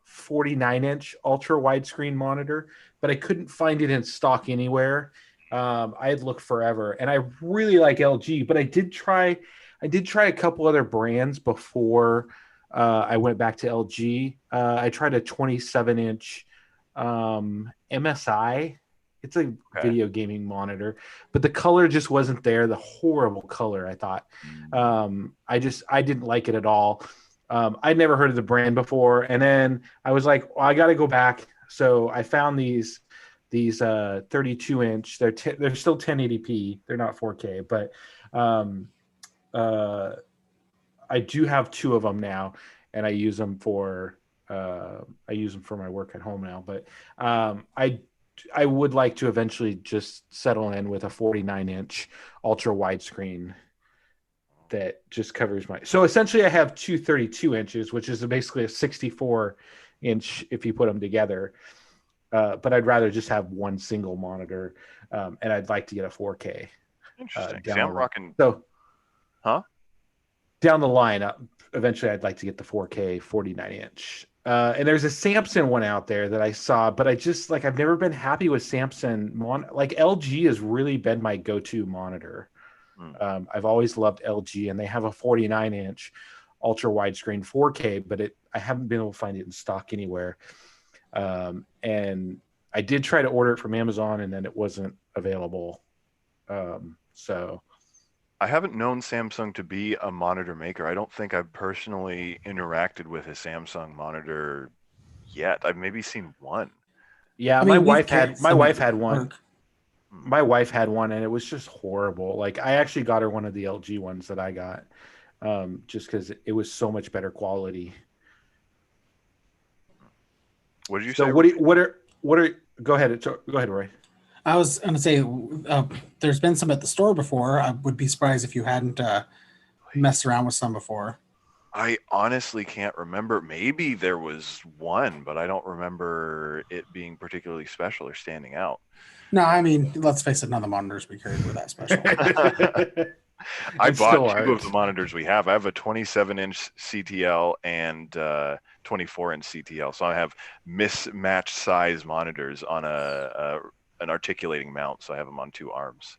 49-inch ultra widescreen monitor, but I couldn't find it in stock anywhere. I had looked forever, and I really like LG, but I did try a couple other brands before I went back to LG. I tried a 27-inch MSI. It's a video gaming monitor, but the color just wasn't there. The horrible color, I thought. I didn't like it at all. I'd never heard of the brand before, and then I was like, well, I got to go back. So I found these 32-inch. They're still 1080p. They're not 4K, but I do have two of them now, and I use them for my work at home now. But I would like to eventually just settle in with a 49-inch ultra widescreen that just covers my. So essentially, I have two 32 inches, which is basically a 64-inch if you put them together. But I'd rather just have one single monitor, and I'd like to get a 4K. Interesting. See, I'm rocking. So, huh? Down the line, eventually, I'd like to get the 4K 49-inch. And there's a Samsung one out there that I saw, but I've never been happy with Samsung. Like LG has really been my go-to monitor. I've always loved LG, and they have a 49-inch ultra widescreen 4K, but I haven't been able to find it in stock anywhere. And I did try to order it from Amazon, and then it wasn't available. So I haven't known Samsung to be a monitor maker. I don't think I've personally interacted with a Samsung monitor yet. I've maybe seen one. Yeah, my wife had one. My wife had one, and it was just horrible. Like, I actually got her one of the LG ones that I got, just because it was so much better quality. What did you say? So what are? Go ahead, Roy. I was going to say, there's been some at the store before. I would be surprised if you hadn't messed around with some before. I honestly can't remember. Maybe there was one, but I don't remember it being particularly special or standing out. No, I mean, let's face it, none of the monitors we carried were that special. I bought two of the monitors we have. I have a 27-inch CTL and 24-inch CTL. So I have mismatched size monitors on an articulating mount, so I have them on two arms.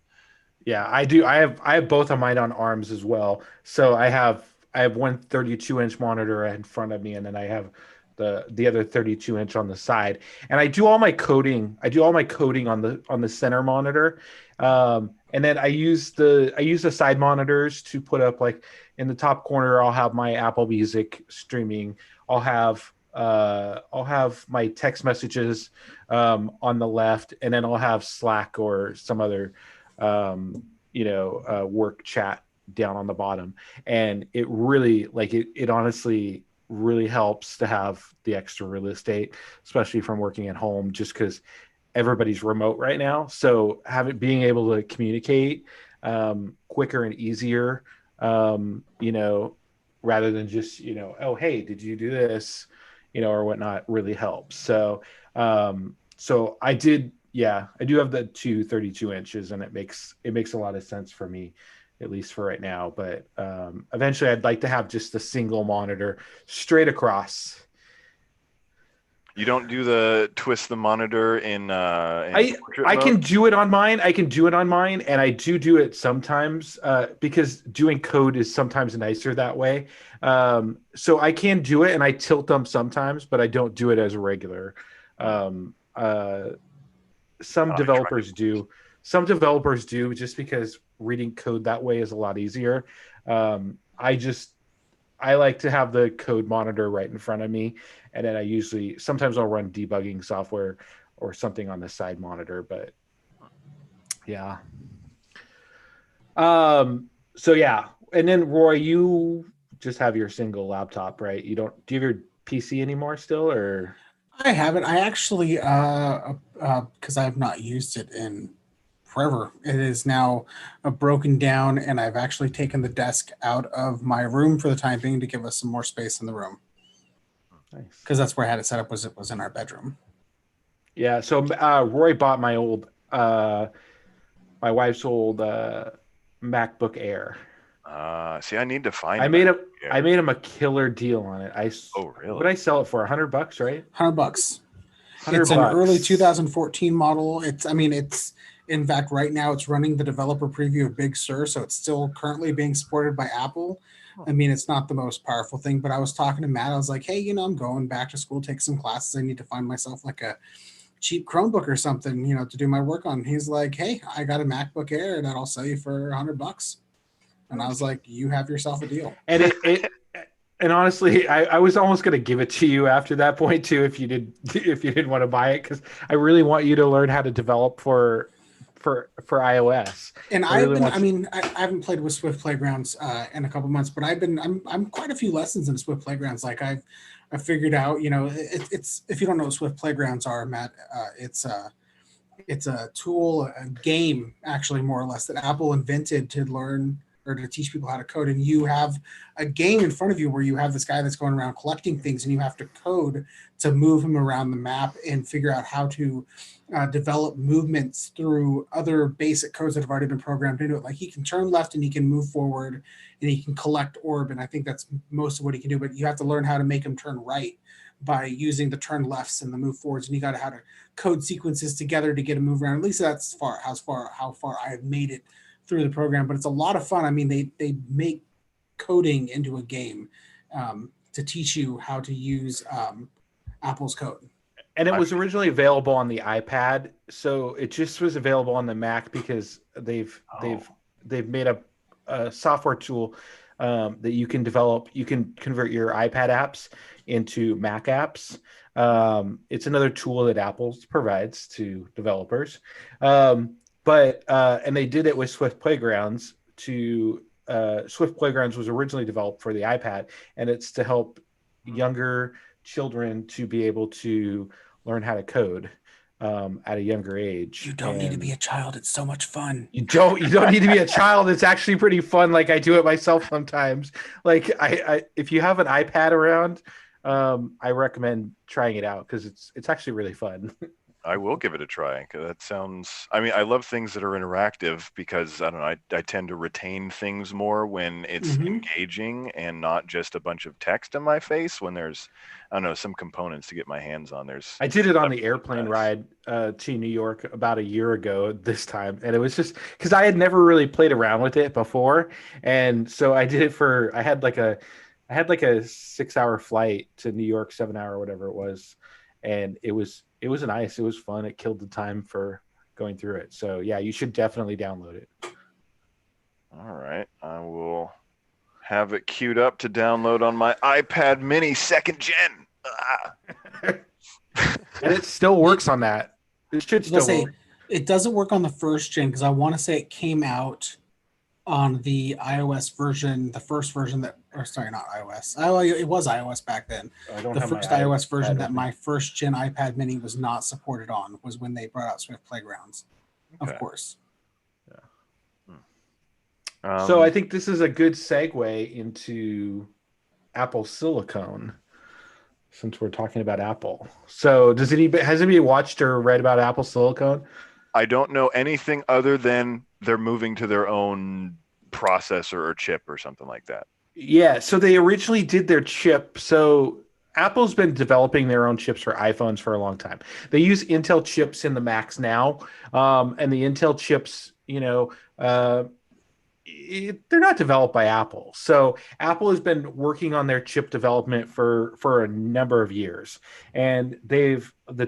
Yeah, I do. I have both of mine on arms as well. So I have one 32-inch monitor in front of me, and then I have the other 32-inch on the side. And I do all my coding. On the center monitor, and then I use the side monitors to put up, like, in the top corner. I'll have my Apple Music streaming. I'll have my text messages on the left, and then I'll have Slack or some other work chat down on the bottom. And it really, like, it honestly really helps to have the extra real estate, especially from working at home, just because everybody's remote right now. So being able to communicate quicker and easier, rather than just, oh, hey, did you do this, or whatnot, really helps. So, so I did, yeah, I do have the two 32 inches, and it makes a lot of sense for me, at least for right now. But eventually I'd like to have just a single monitor straight across. You don't do the twist the monitor in portrait I mode? can do it on mine. And I do it sometimes because doing code is sometimes nicer that way. So I can do it, and I tilt them sometimes, but I don't do it as a regular. Um, some I tried developers do. Some developers do, just because reading code that way is a lot easier. I like to have the code monitor right in front of me, and then sometimes I'll run debugging software or something on the side monitor. But yeah. So yeah, and then Roy, you just have your single laptop, right? You don't do you have your PC anymore still, or? I haven't. I actually, because I have not used it in forever. It is now broken down, and I've actually taken the desk out of my room for the time being to give us some more space in the room. Nice. Because that's where I had it set up. It was in our bedroom. Yeah. So Roy bought my wife's old MacBook Air. See, I need to find I a made MacBook Air. I made him a killer deal on it. Oh, really? What did I sell it for? $100, right? $100. $100. It's an early 2014 model. It's in fact right now it's running the developer preview of Big Sur, so it's still currently being supported by Apple. I mean, it's not the most powerful thing, but I was talking to Matt. I was like, hey, I'm going back to school, take some classes. I need to find myself like a cheap Chromebook or something, to do my work on. He's like, hey, I got a MacBook Air that I'll sell you for $100. And I was like, you have yourself a deal. And and honestly, I was almost going to give it to you after that point too, if you didn't want to buy it, because I really want you to learn how to develop for iOS. And I really want I mean, I haven't played with Swift Playgrounds in a couple months, but I'm quite a few lessons in Swift Playgrounds. Like I figured out, it's if you don't know what Swift Playgrounds are, Matt, it's a tool, a game, actually, more or less, that Apple invented to learn or to teach people how to code. And you have a game in front of you where you have this guy that's going around collecting things, and you have to code to move him around the map and figure out how to develop movements through other basic codes that have already been programmed into it. Like he can turn left and he can move forward and he can collect orb. And I think that's most of what he can do, but you have to learn how to make him turn right by using the turn lefts and the move forwards. And you got to how to code sequences together to get a move around. At least that's how far I have made it through the program, but it's a lot of fun. I mean, they make coding into a game to teach you how to use Apple's code. And it was originally available on the iPad, so it just was available on the Mac because they've made a software tool that you can develop. You can convert your iPad apps into Mac apps. It's another tool that Apple provides to developers. And they did it with Swift Playgrounds. Swift Playgrounds was originally developed for the iPad, and it's to help younger children to be able to learn how to code at a younger age. You don't need to be a child. It's so much fun. You don't need to be a child. It's actually pretty fun. Like I do it myself sometimes. Like I if you have an iPad around, I recommend trying it out because it's actually really fun. I will give it a try. That sounds, I mean, I love things that are interactive because I don't know, I tend to retain things more when it's engaging and not just a bunch of text in my face when there's, I don't know, some components to get my hands on. I did it on the airplane ride to New York about a year ago this time. And it was just because I had never really played around with it before. And so I did it I had like a 6-hour flight to New York, 7-hour, whatever it was. And it was nice. It was fun. It killed the time for going through it. So yeah, you should definitely download it. All right. I will have it queued up to download on my iPad mini 2nd gen. And it still works on that. It should still work. It doesn't work on the 1st gen because I want to say it came out on the iOS version, the first version that, or sorry, not iOS. It was iOS back then. The first iOS version that my 1st gen iPad mini was not supported on was when they brought out Swift Playgrounds, of course. Yeah. So I think this is a good segue into Apple Silicone, since we're talking about Apple. So has anybody watched or read about Apple Silicone? I don't know anything other than they're moving to their own processor or chip or something like that. Yeah, so they originally did their chip. So Apple's been developing their own chips for iPhones for a long time. They use Intel chips in the Macs now, and the Intel chips, they're not developed by Apple. So Apple has been working on their chip development for a number of years, and the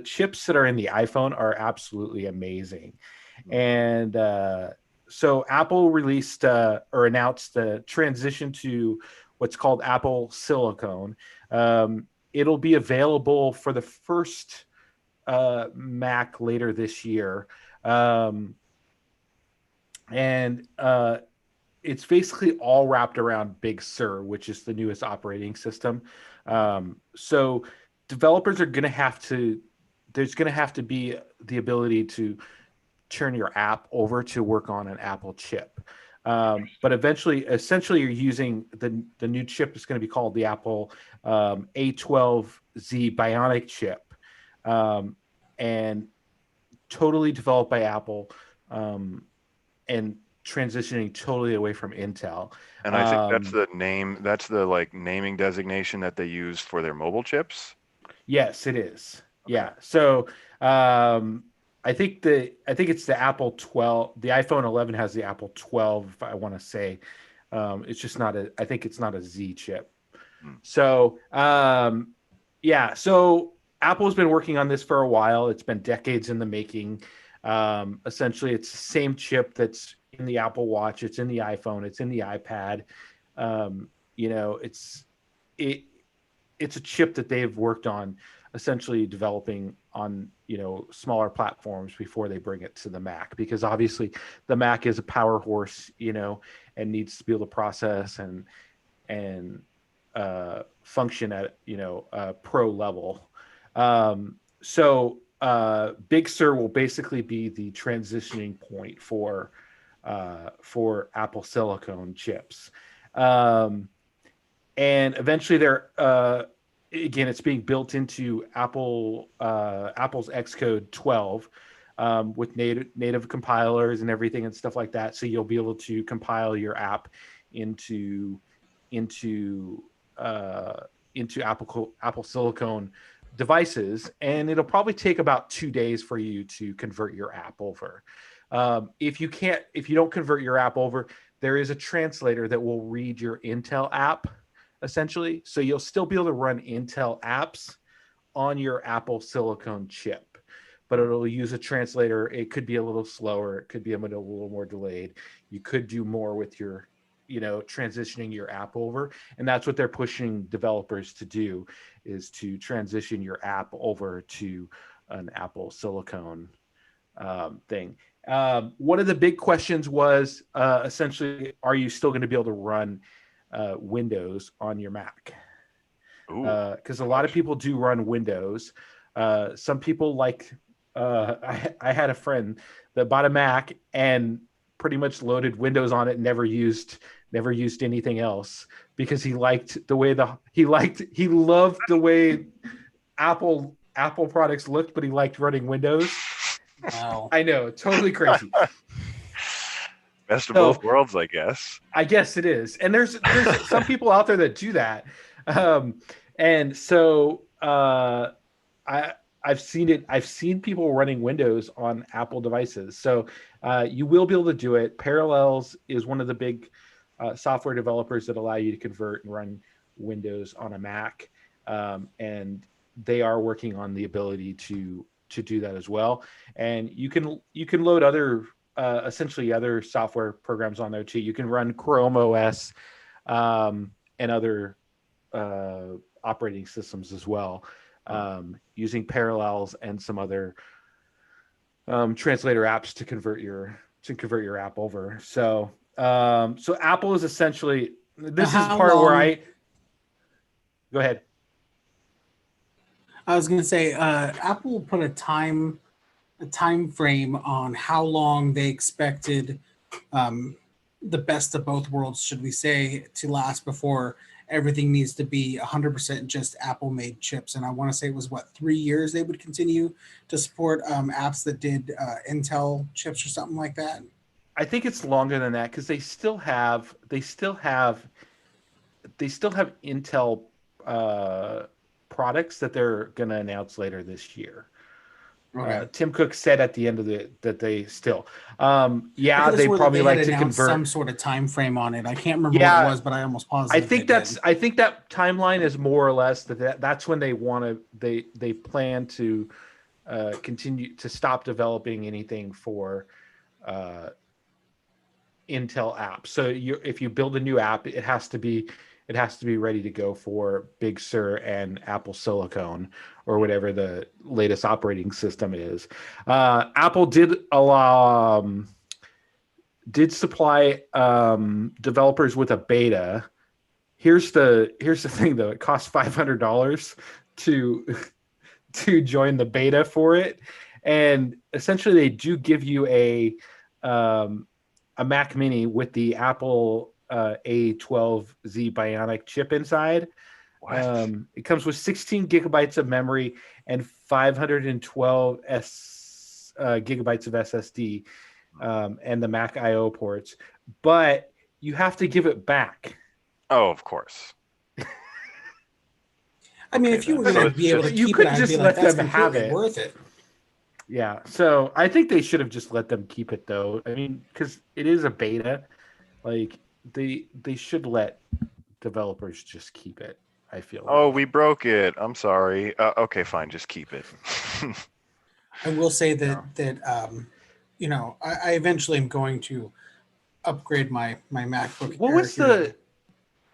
chips that are in the iPhone are absolutely amazing. And so Apple released or announced the transition to what's called Apple Silicone. It'll be available for the first Mac later this year. And it's basically all wrapped around Big Sur, which is the newest operating system. So developers are going to have to, there's going to have to be the ability to turn your app over to work on an Apple chip. But essentially, you're using the new chip is going to be called the Apple A12Z Bionic chip, and totally developed by Apple, and transitioning totally away from Intel. And I think that's the name. That's the like naming designation that they use for their mobile chips. Yes, it is. Okay. Yeah. So I think it's the Apple 12. The iPhone 11 has the Apple 12. I want to say it's just not a. I think it's not a Z chip. So yeah. So Apple's been working on this for a while. It's been decades in the making. Essentially, it's the same chip that's in the Apple Watch. It's in the iPhone. It's in the iPad. It's a chip that they've worked on, essentially developing on smaller platforms before they bring it to the Mac, because obviously the Mac is a power horse, and needs to be able to process and function at a pro level. So Big Sur will basically be the transitioning point for Apple Silicone chips. And eventually again, it's being built into Apple's Xcode 12 with native compilers and everything and stuff like that. So you'll be able to compile your app into Apple Silicone devices, and it'll probably take about 2 days for you to convert your app over. If you don't convert your app over, there is a translator that will read your Intel app, essentially. So you'll still be able to run Intel apps on your Apple Silicone chip, but it'll use a translator. It could be a little slower. It could be a little more delayed. You could do more with your, transitioning your app over. And that's what they're pushing developers to do, is to transition your app over to an Apple Silicone thing. One of the big questions was essentially, are you still going to be able to run Windows on your Mac? Because a lot of people do run Windows. Some people like, I had a friend that bought a Mac and pretty much loaded Windows on it and never used anything else, because he loved the way Apple products looked, but he liked running Windows. Wow. I know, totally crazy. Best of both worlds, I guess. I guess it is. And there's some people out there that do that. And so I've seen it. I've seen people running Windows on Apple devices. So you will be able to do it. Parallels is one of the big software developers that allow you to convert and run Windows on a Mac. And they are working on the ability to do that as well. And you can load other essentially other software programs on there too. You can run Chrome OS and other operating systems as well, using Parallels and some other translator apps to convert your app over. So Apple is essentially, this is part where I go ahead. I was going to say, Apple put a time frame on how long they expected the best of both worlds, should we say, to last before everything needs to be 100% just Apple made chips. And I want to say it was what, 3 years they would continue to support apps that did Intel chips or something like that. I think it's longer than that because they still have Intel uh, products that they're going to announce later this year. Okay. Tim Cook said at the end of that they still, I could have they swore that probably they had like to announced some convert. sort of time frame on it. I can't remember what it Yeah, was, but I almost positive they did. I think that timeline is more or less that's when they want to they plan to continue to stop developing anything for uh, Intel apps. So if you build a new app, it has to be ready to go for Big Sur and Apple Silicon or whatever the latest operating system is. Apple did supply developers with a beta. Here's the thing though, it costs $500 to to join the beta for it, and essentially they do give you a Mac Mini with the Apple A12Z Bionic chip inside. What? It comes with 16 gigabytes of memory and 512 gigabytes of SSD, and the Mac I/O ports, but you have to give it back. Oh, of course. I mean, Okay, if you were then. going So to it's be able to just You keep it, couldn't I'd be just like, let that's them have completely it. worth it. Yeah, so I think they should have just let them keep it though. I mean, because it is a beta, like they should let developers just keep it. I feel oh, like. we broke it. I'm sorry. Okay, fine. Just keep it. I will say Yeah. that I eventually am going to upgrade my MacBook What Air was here. the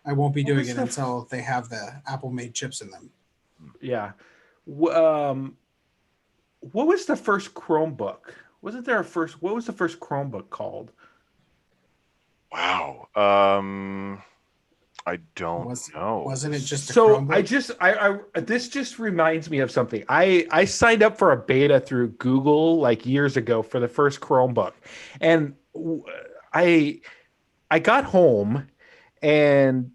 I won't be what doing was it the until they have the Apple made chips in them. yeah, Wh- um, what was the first Chromebook? Wasn't there a first? What was the first Chromebook called? Wow. I don't Was know. wasn't it just a So Chromebook? I this just reminds me of something. I signed up for a beta through Google like years ago for the first Chromebook, and I I got home and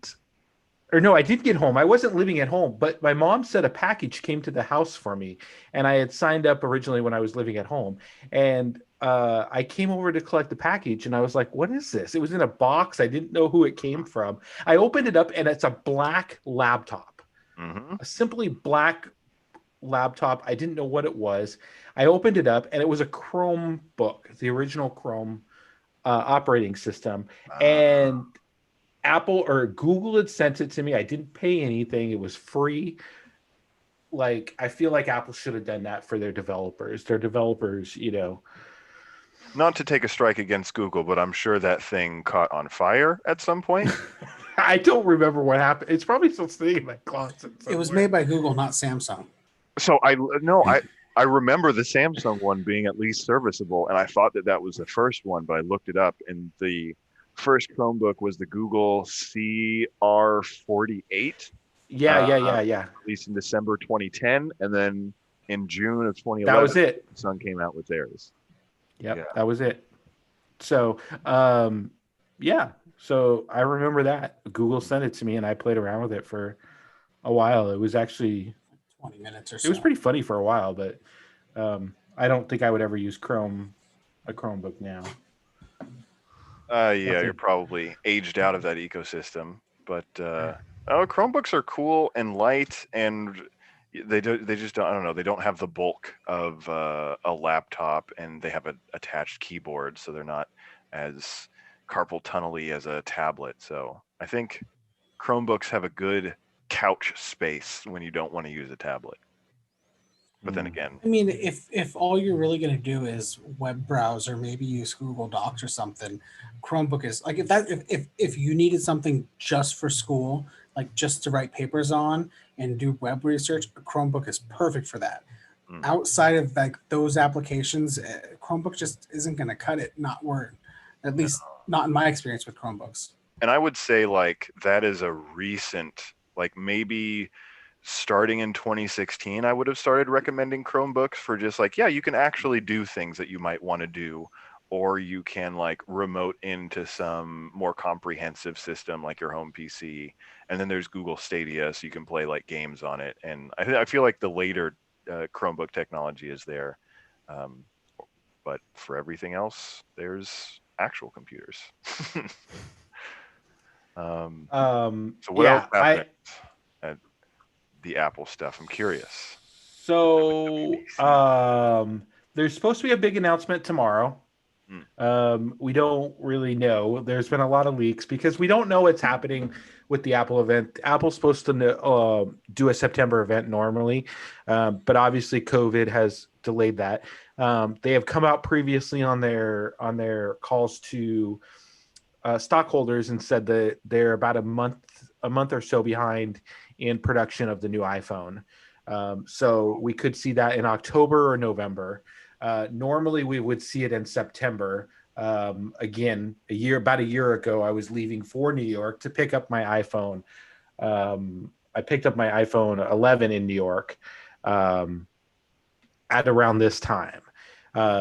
or no, I did get home. I wasn't living at home, but my mom said a package came to the house for me, and I had signed up originally when I was living at home, and I came over to collect the package, and I was like, "What is this?" It was in a box. I didn't know who it came from. I opened it up, and it's a black laptop, Mm-hmm. a simply black laptop. I didn't know what it was. I opened it up, and it was a Chromebook, the original Chrome operating system, and Apple or Google had sent it to me. I didn't pay anything. It was free. Like I feel like Apple should have done that for their developers. Their developers, Not to take a strike against Google, but I'm sure that thing caught on fire at some point. I don't remember what happened. It's probably still sitting in my closet It was somewhere. made by Google, not Samsung. So I remember the Samsung one being at least serviceable, and I thought that was the first one, but I looked it up, and the first Chromebook was the Google CR48, Yeah, uh, yeah, yeah, yeah. released in December 2010, and then in June of That was 2011, it. Samsung came out with theirs. Yeah. Yep, that was it. So, yeah. So I remember that Google sent it to me, and I played around with it for a while. It was actually 20 minutes or it was so. pretty funny for a while, but I don't think I would ever use a Chromebook now. Yeah, you're Nothing. probably aged out of that ecosystem, but Chromebooks are cool and light, and they just don't, I don't know, they don't have the bulk of a laptop, and they have an attached keyboard, so they're not as carpal tunnely as a tablet. So I think Chromebooks have a good couch space when you don't want to use a tablet. But then Mm. again, I mean, if all you're really going to do is web browse or maybe use Google Docs or something, Chromebook is like if you needed something just for school, like just to write papers on and do web research, a Chromebook is perfect for that. mm, Outside of like those applications, Chromebook just isn't going to cut it. Not word, at no. least not in my experience with Chromebooks. And I would say like that is a recent, like maybe starting in 2016, I would have started recommending Chromebooks for just like, yeah, you can actually do things that you might want to do or you can like remote into some more comprehensive system like your home PC. And then there's Google Stadia, so you can play like games on it. And I feel like the later Chromebook technology is there. Um, but for everything else, there's actual computers. So what else Yeah, happened at the Apple stuff? I'm curious. so there's supposed to be a big announcement tomorrow. Hmm. We don't really know. There's been a lot of leaks because we don't know what's happening with the Apple event. Apple's supposed to do a September event normally, but obviously COVID has delayed that. They have come out previously on their calls to stockholders and said that they're about a month or so behind in production of the new iPhone. So we could see that in October or November. Normally, we would see it in September. Again, about a year ago, I was leaving for New York to pick up my iPhone. I picked up my iPhone 11 in New York at around this time.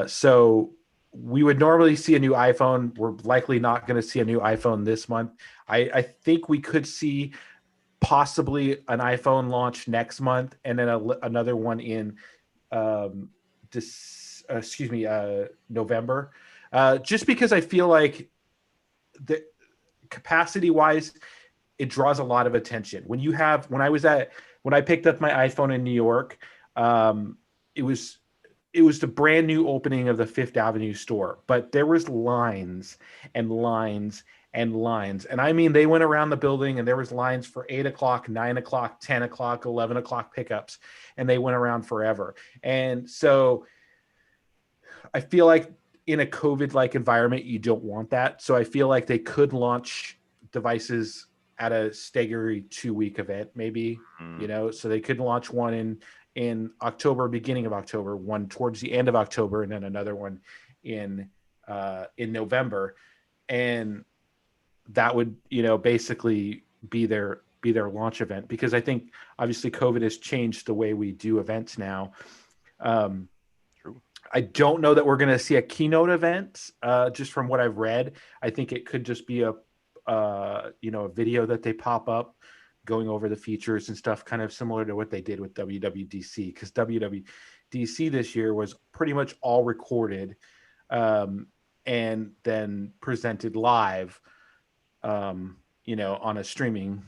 So we would normally see a new iPhone. We're likely not going to see a new iPhone this month. I think we could see possibly an iPhone launch next month, and then another one in November. Just because I feel like the capacity wise, it draws a lot of attention. When I picked up my iPhone in New York, it was the brand new opening of the Fifth Avenue store, but there was lines and lines and lines. And I mean, they went around the building and there was lines for 8 o'clock, 9 o'clock, 10 o'clock, 11 o'clock pickups, and they went around forever. And so I feel like in a COVID-like environment, you don't want that. So I feel like they could launch devices at a staggered 2-week event, maybe, so they could launch one in October, beginning of October, one towards the end of October, and then another one in November. And that would, basically be their launch event, because I think obviously COVID has changed the way we do events now. True. I don't know that we're going to see a keynote event. Just from what I've read, I think it could just be a video that they pop up going over the features and stuff, kind of similar to what they did with WWDC, because WWDC this year was pretty much all recorded and then presented live, on a streaming.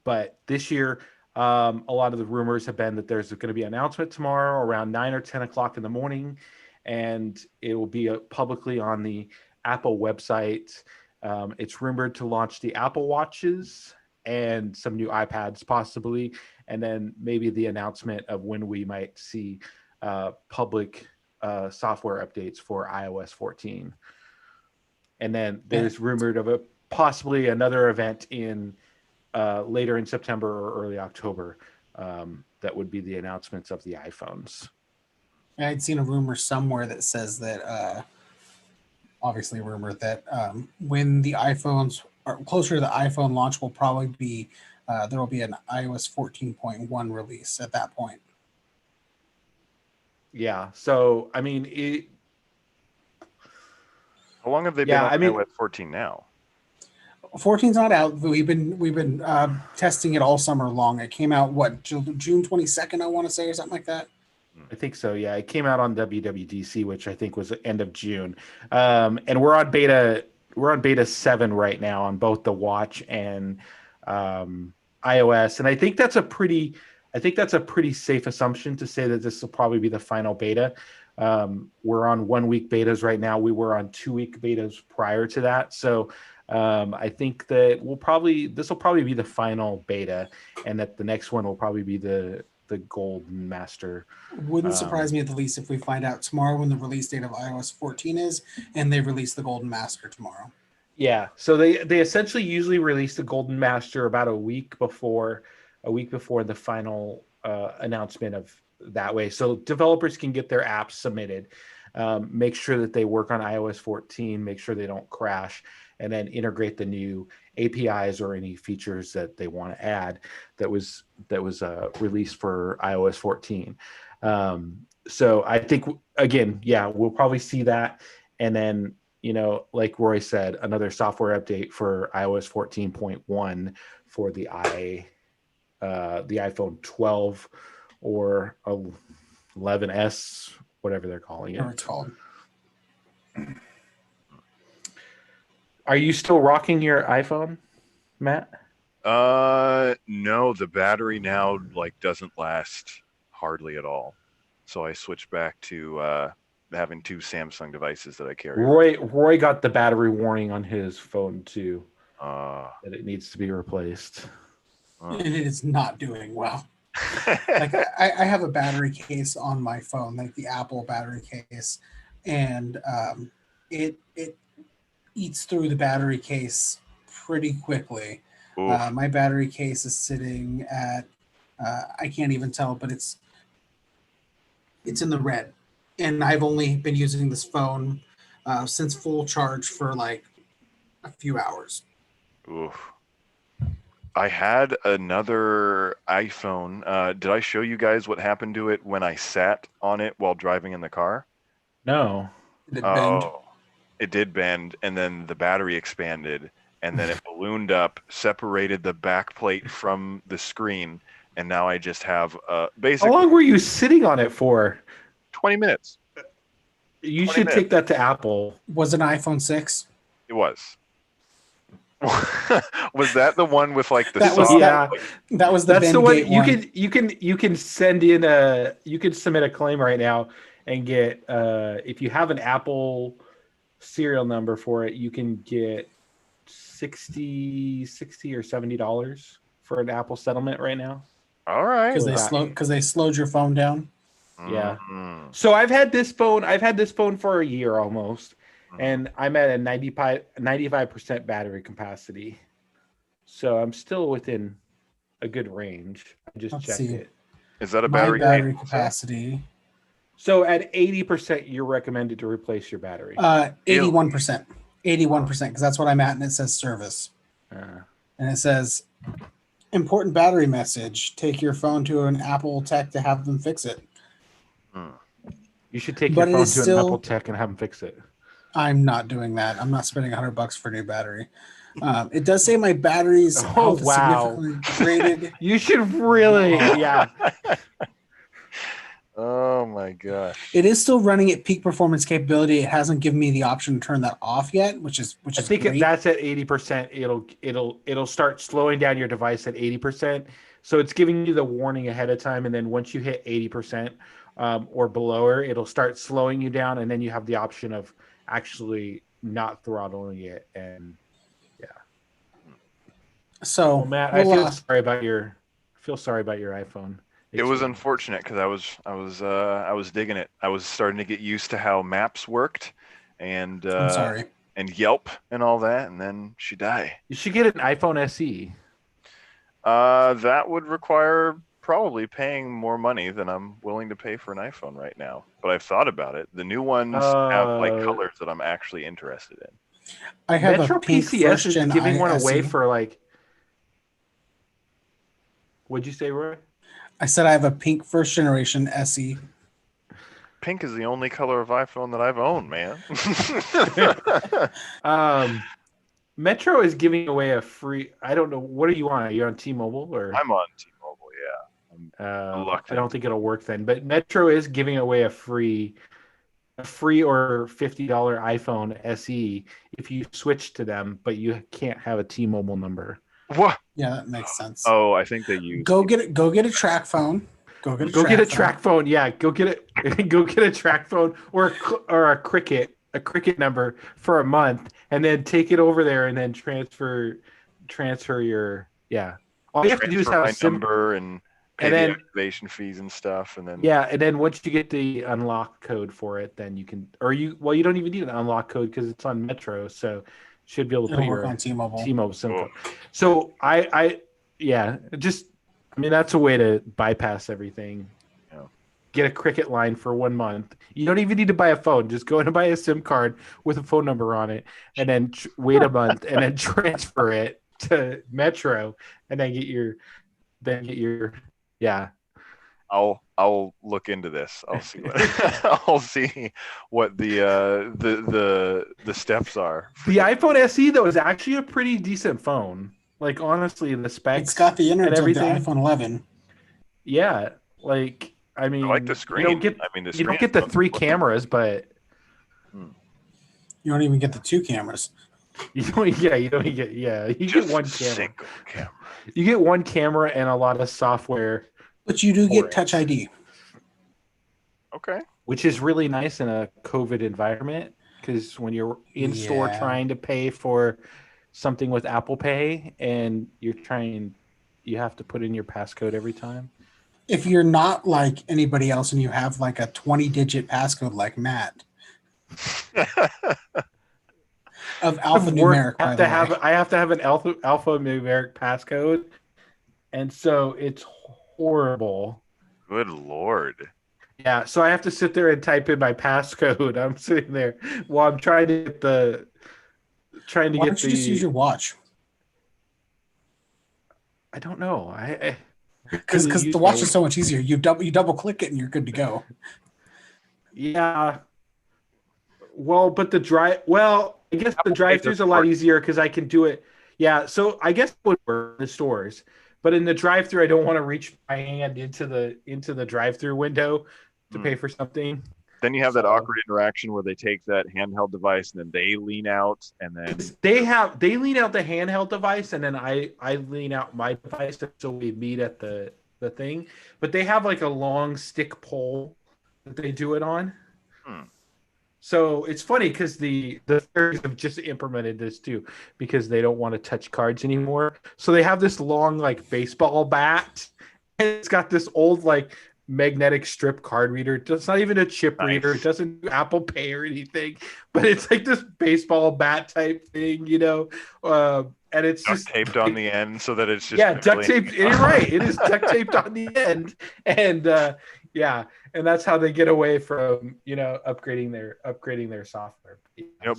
But this year, a lot of the rumors have been that there's going to be an announcement tomorrow around 9 or 10 o'clock in the morning, and it will be publicly on the Apple website. It's rumored to launch the Apple Watches and some new iPads possibly, and then maybe the announcement of when we might see public software updates for iOS 14. And then there's rumored of possibly another event in later in September or early October that would be the announcements of the iPhones. I'd seen a rumor somewhere that says that, obviously a rumor that when the iPhones are closer to the iPhone launch, will probably be there will be an iOS 14.1 release at that point. Yeah. So I mean, How long have they been on iOS 14 now? 14's not out. We've been testing it all summer long. It came out June 22nd, I want to say, or something like that. I think so. Yeah, it came out on WWDC, which I think was the end of June. And we're on beta 7 right now on both the watch and iOS. And I think that's a pretty safe assumption to say that this will probably be the final beta. We're on 1-week betas right now. We were on 2-week betas prior to that. So I think that this will probably be the final beta, and that the next one will probably be the Golden Master. Wouldn't surprise me at the least if we find out tomorrow when the release date of iOS 14 is, and they release the Golden Master tomorrow. Yeah, so they essentially usually release the Golden Master about a week before the final announcement of that way, so developers can get their apps submitted, make sure that they work on iOS 14, make sure they don't crash, and then integrate the new APIs or any features that they want to add that was released for iOS 14. So I think, again, yeah, we'll probably see that. and then like Roy said, another software update for iOS 14.1 for the iPhone 12 or 11s, whatever they're calling Whatever it. it's called. Are you still rocking your iPhone, Matt? No, the battery now doesn't last hardly at all. So I switched back to having 2 Samsung devices that I carry. Roy got the battery warning on his phone too, that it needs to be replaced. It is not doing well. Like I have a battery case on my phone, like the Apple battery case, and it eats through the battery case pretty quickly. My battery case is sitting at I can't even tell, but it's in the red, and I've only been using this phone since full charge for like a few hours. Oof. I had another iPhone. Did I show you guys what happened to it when I sat on it while driving in the car? No. Did it bend? It did bend, and then the battery expanded, and then it ballooned up, separated the back plate from the screen, and now I just have basically. How long were you sitting on it for? 20 minutes. You should take that to Apple. Was it an iPhone 6? It was. Was that the one with like the That was soft? Yeah. That was the That's the bend one. gate You can send in you can submit a claim right now and get if you have an Apple serial number for it, you can get $60 or $70 for an Apple settlement right now. All right. Because they slowed your phone down. Yeah. Mm-hmm. So I've had this phone for a year almost, and I'm at a 95% battery capacity. So I'm still within a good range. I just checked it. Is that a My battery capacity? So at 80%, you're recommended to replace your battery. 81%. 81%, because that's what I'm at, and it says service. And it says, important battery message. Take your phone to an Apple tech to have them fix it. You should take your phone to an Apple tech and have them fix it. I'm not doing that. I'm not spending $100 for a new battery. It does say my battery's health is significantly degraded. You should really, yeah. Oh my gosh! It is still running at peak performance capability. It hasn't given me the option to turn that off yet, which is I think great. that's at 80%. It'll start slowing down your device at 80%. So it's giving you the warning ahead of time, and then once you hit 80% or below, it'll start slowing you down, and then you have the option of actually not throttling it. And yeah. So well, Matt, I feel sorry about your iPhone. It was unfortunate because I was digging it. I was starting to get used to how Maps worked, and I'm sorry. And Yelp and all that, and then she died. You should get an iPhone SE. That would require probably paying more money than I'm willing to pay for an iPhone right now. But I've thought about it. The new ones have like colors that I'm actually interested in. I have Metro a pink PCS is giving one away SE. for like. What'd you say, Roy? I said I have a pink first generation SE. Pink is the only color of iPhone that I've owned, man. Metro is giving away a free. I don't know. What are you on? Are you on T-Mobile or? I'm on T-Mobile. Yeah. I don't think it'll work then. But Metro is giving away a free or $50 iPhone SE if you switch to them, but you can't have a T-Mobile number. What? Yeah, that makes sense. Oh, I think they use. Go get a track phone. Go get a track phone. Yeah, go get it. Go get a track phone or a Cricket number for a month, and then take it over there and then transfer your All you have to do is have a SIM number and pay the activation fees and stuff, and then and then once you get the unlock code for it, then you can you don't even need an unlock code because it's on Metro, so should be able to put your on T-Mobile SIM card. So that's a way to bypass everything. Yeah. Get a Cricket line for 1 month. You don't even need to buy a phone. Just go in and buy a SIM card with a phone number on it, and then wait a month, and then transfer it to Metro, and then get your I'll look into this. I'll see what I'll see what the steps are. The iPhone SE though is actually a pretty decent phone. Like honestly, the It's specs got the and innards of the everything. iPhone 11. Yeah, like I I like the mean, screen. I mean, the you don't screen. get the 3 cameras, but You don't even get the 2 cameras. you don't. Yeah, you don't get. Yeah, you Just get one a camera. single camera. You get one camera and a lot of software, But you do for get Touch it, ID. Okay. which is really nice in a COVID environment. Because when you're in store Yeah. trying to pay for something with Apple Pay and you have to put in your passcode every time. If you're not like anybody else and you have like a 20-digit passcode like Matt of alphanumeric, by the way. I have to have an alphanumeric passcode, and so it's horrible. Good Lord. Yeah, so I have to sit there and type in my passcode. I'm sitting there while I'm trying to get Why don't you just use your watch? I don't know. I Because really the use watch my- is so much easier. You double click it and you're good to go. Yeah. Well, but I guess the Apple Pay drive-thru's a doesn't lot work. easier because I can do it. Yeah, so I guess it would work in the stores, but in the drive-thru, I don't want to reach my hand into the drive-thru window to pay for something. Then you have that So- awkward interaction where they take that handheld device and then they lean out and then They lean out the handheld device and then I lean out my device so we meet at the thing. But they have like a long stick pole that they do it on. So it's funny because the fairies have just implemented this too because they don't want to touch cards anymore. So they have this long like baseball bat and it's got this old like magnetic strip card reader. It's not even a chip reader. It doesn't do Apple Pay or anything, but it's like this baseball bat type thing, and it's duct just taped on the end so that it's just duct taped. You're right. It is duct taped on the end, and and that's how they get away from upgrading their software.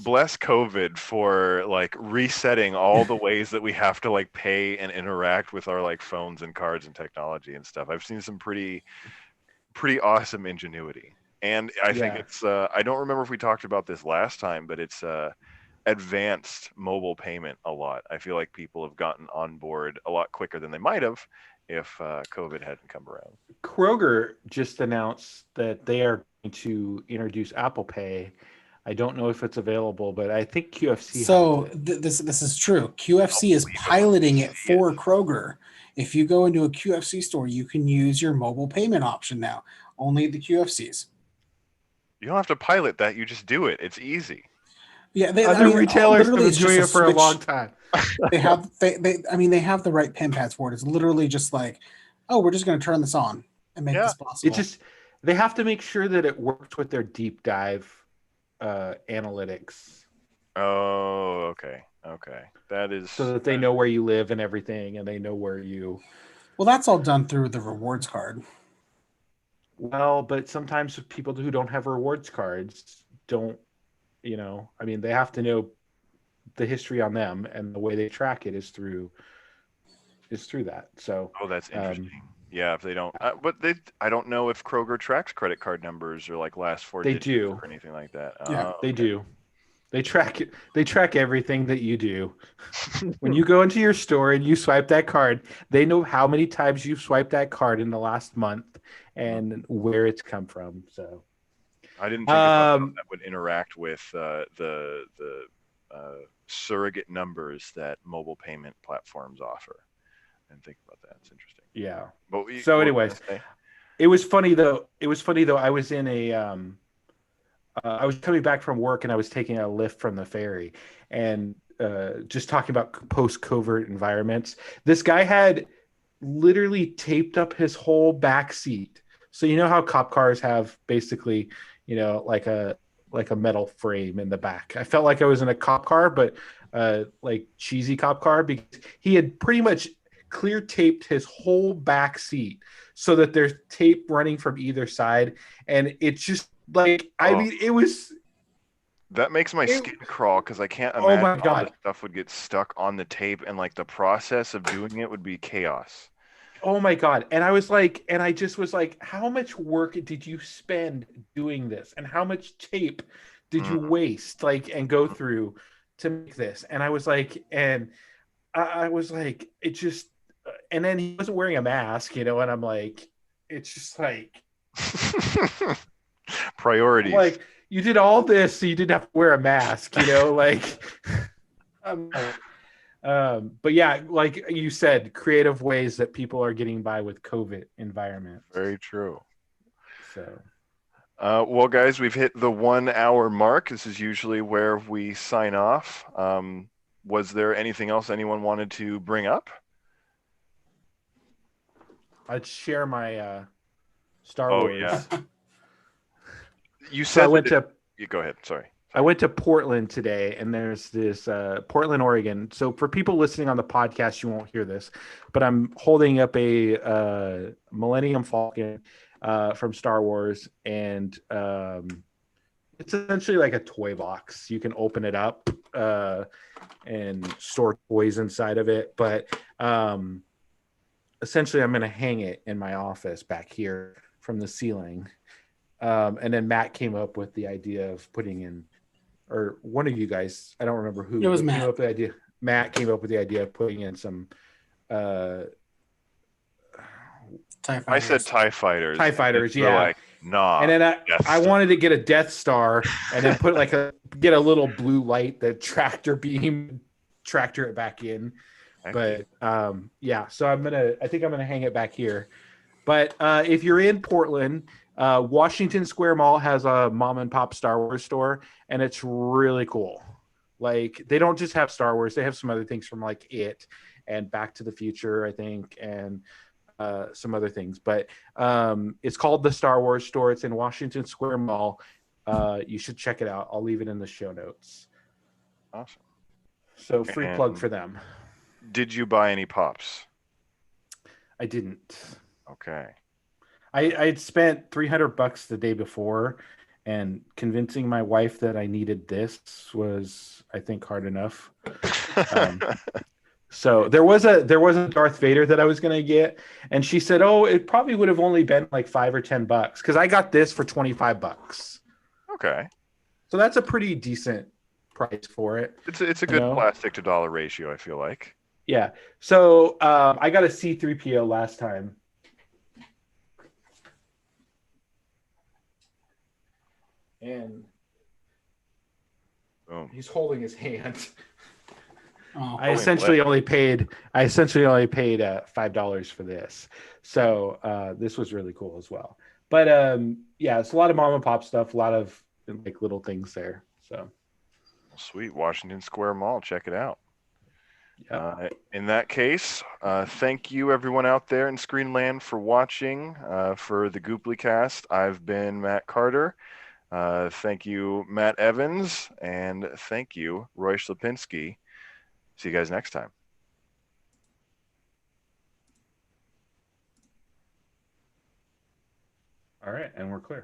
Bless COVID for like resetting all the ways that we have to like pay and interact with our like phones and cards and technology and stuff. I've seen some pretty awesome ingenuity. And I think it's I don't remember if we talked about this last time, but it's advanced mobile payment a lot. I feel like people have gotten on board a lot quicker than they might have if COVID hadn't come around. Kroger just announced that they are going to introduce Apple Pay. I don't know if it's available, but I think QFC. So this is true. QFC is piloting it for Kroger. If you go into a QFC store, you can use your mobile payment option now. Only the QFCs. You don't have to pilot that. You just do it. It's easy. Yeah, other retailers have been it's just doing it for a switch. long time. They have they have the right pen pads for it. It's literally just like, oh, we're just going to turn this on and make this possible. They have to make sure that it works with their deep dive analytics. Oh, okay. That is so that they know where you live and everything, and they know where you. Well, that's all done through the rewards card. Well, but sometimes people who don't have rewards cards don't. I mean, they have to know the history on them, and the way they track it is through that. So. Oh, that's interesting. Yeah, if they don't, but I don't know if Kroger tracks credit card numbers or like last four digits or anything like that. Yeah, they do. They track it. They track everything that you do. When you go into your store and you swipe that card, they know how many times you've swiped that card in the last month and where it's come from. So I didn't think about how that would interact with the surrogate numbers that mobile payment platforms offer. And think about that. It's interesting. Yeah. But so anyways, it was funny though. I was in I was coming back from work and I was taking a lift from the ferry and just talking about post-covert environments. This guy had literally taped up his whole back seat. So you know how cop cars have basically, like a metal frame in the back. I felt like I was in a cop car, but like cheesy cop car, because he had pretty much clear taped his whole back seat so that there's tape running from either side, and it's just like I mean it was that makes my skin crawl because I can't imagine all this stuff would get stuck on the tape, and like the process of doing it would be chaos. Oh my God. And I was like, and I just was like, how much work did you spend doing this? And how much tape did you Mm. waste, like, and go through to make this? And I was like, and I was like, it just, and then he wasn't wearing a mask, you know, and I'm like, it's just like, I'm Priorities. like, you did all this so you didn't have to wear a mask, you know, like, I'm like, but yeah, like you said, creative ways that people are getting by with COVID environments. Very true. So, Well, guys, we've hit the 1 hour mark. This is usually where we sign off. Was there anything else anyone wanted to bring up? I'd share my Star Oh, Wars. yeah. You So I said went that to you go ahead. Sorry. I went to Portland today, and there's this Portland, Oregon. So for people listening on the podcast, you won't hear this, but I'm holding up a Millennium Falcon from Star Wars, and it's essentially like a toy box. You can open it up and store toys inside of it, but essentially, I'm going to hang it in my office back here from the ceiling. And then Matt came up with the idea of putting in, or one of you guys, I don't remember who, It was came Matt. up with the idea. Matt came up with the idea of putting in some TIE I said fighters. TIE fighters. TIE fighters, You're yeah. like, nah. And then Death I Star. wanted to get a Death Star and then put get a little blue light, the tractor beam, tractor it back in. But yeah, so I think I'm gonna hang it back here. But if you're in Portland, Washington Square Mall has a mom and pop Star Wars store, and it's really cool. Like, they don't just have Star Wars; they have some other things from like It and Back to the Future, I think, and some other things. But it's called the Star Wars store. It's in Washington Square Mall. You should check it out. I'll leave it in the show notes. Awesome. So free And plug for them. did you buy any pops? I didn't. Okay. I had spent $300 the day before, and convincing my wife that I needed this was, I think, hard enough. So there was a Darth Vader that I was gonna get, and she said, "Oh, it probably would have only been like $5 or $10 because I got this for $25." Okay. So that's a pretty decent price for it. It's a You good know? plastic to dollar ratio, I feel like. Yeah. So I got a C-3PO last time. And Boom. he's holding his hand. Oh, I essentially only paid $5 for this. So this was really cool as well. But yeah, it's a lot of mom and pop stuff, a lot of like little things there. So Sweet. Washington Square Mall. Check it out. yeah. In that case, thank you everyone out there in Screenland for watching. For the Goopplycast, I've been Matt Carter. Thank you, Matt Evans, and thank you, Roy Slapinski. See you guys next time. All right, and we're clear.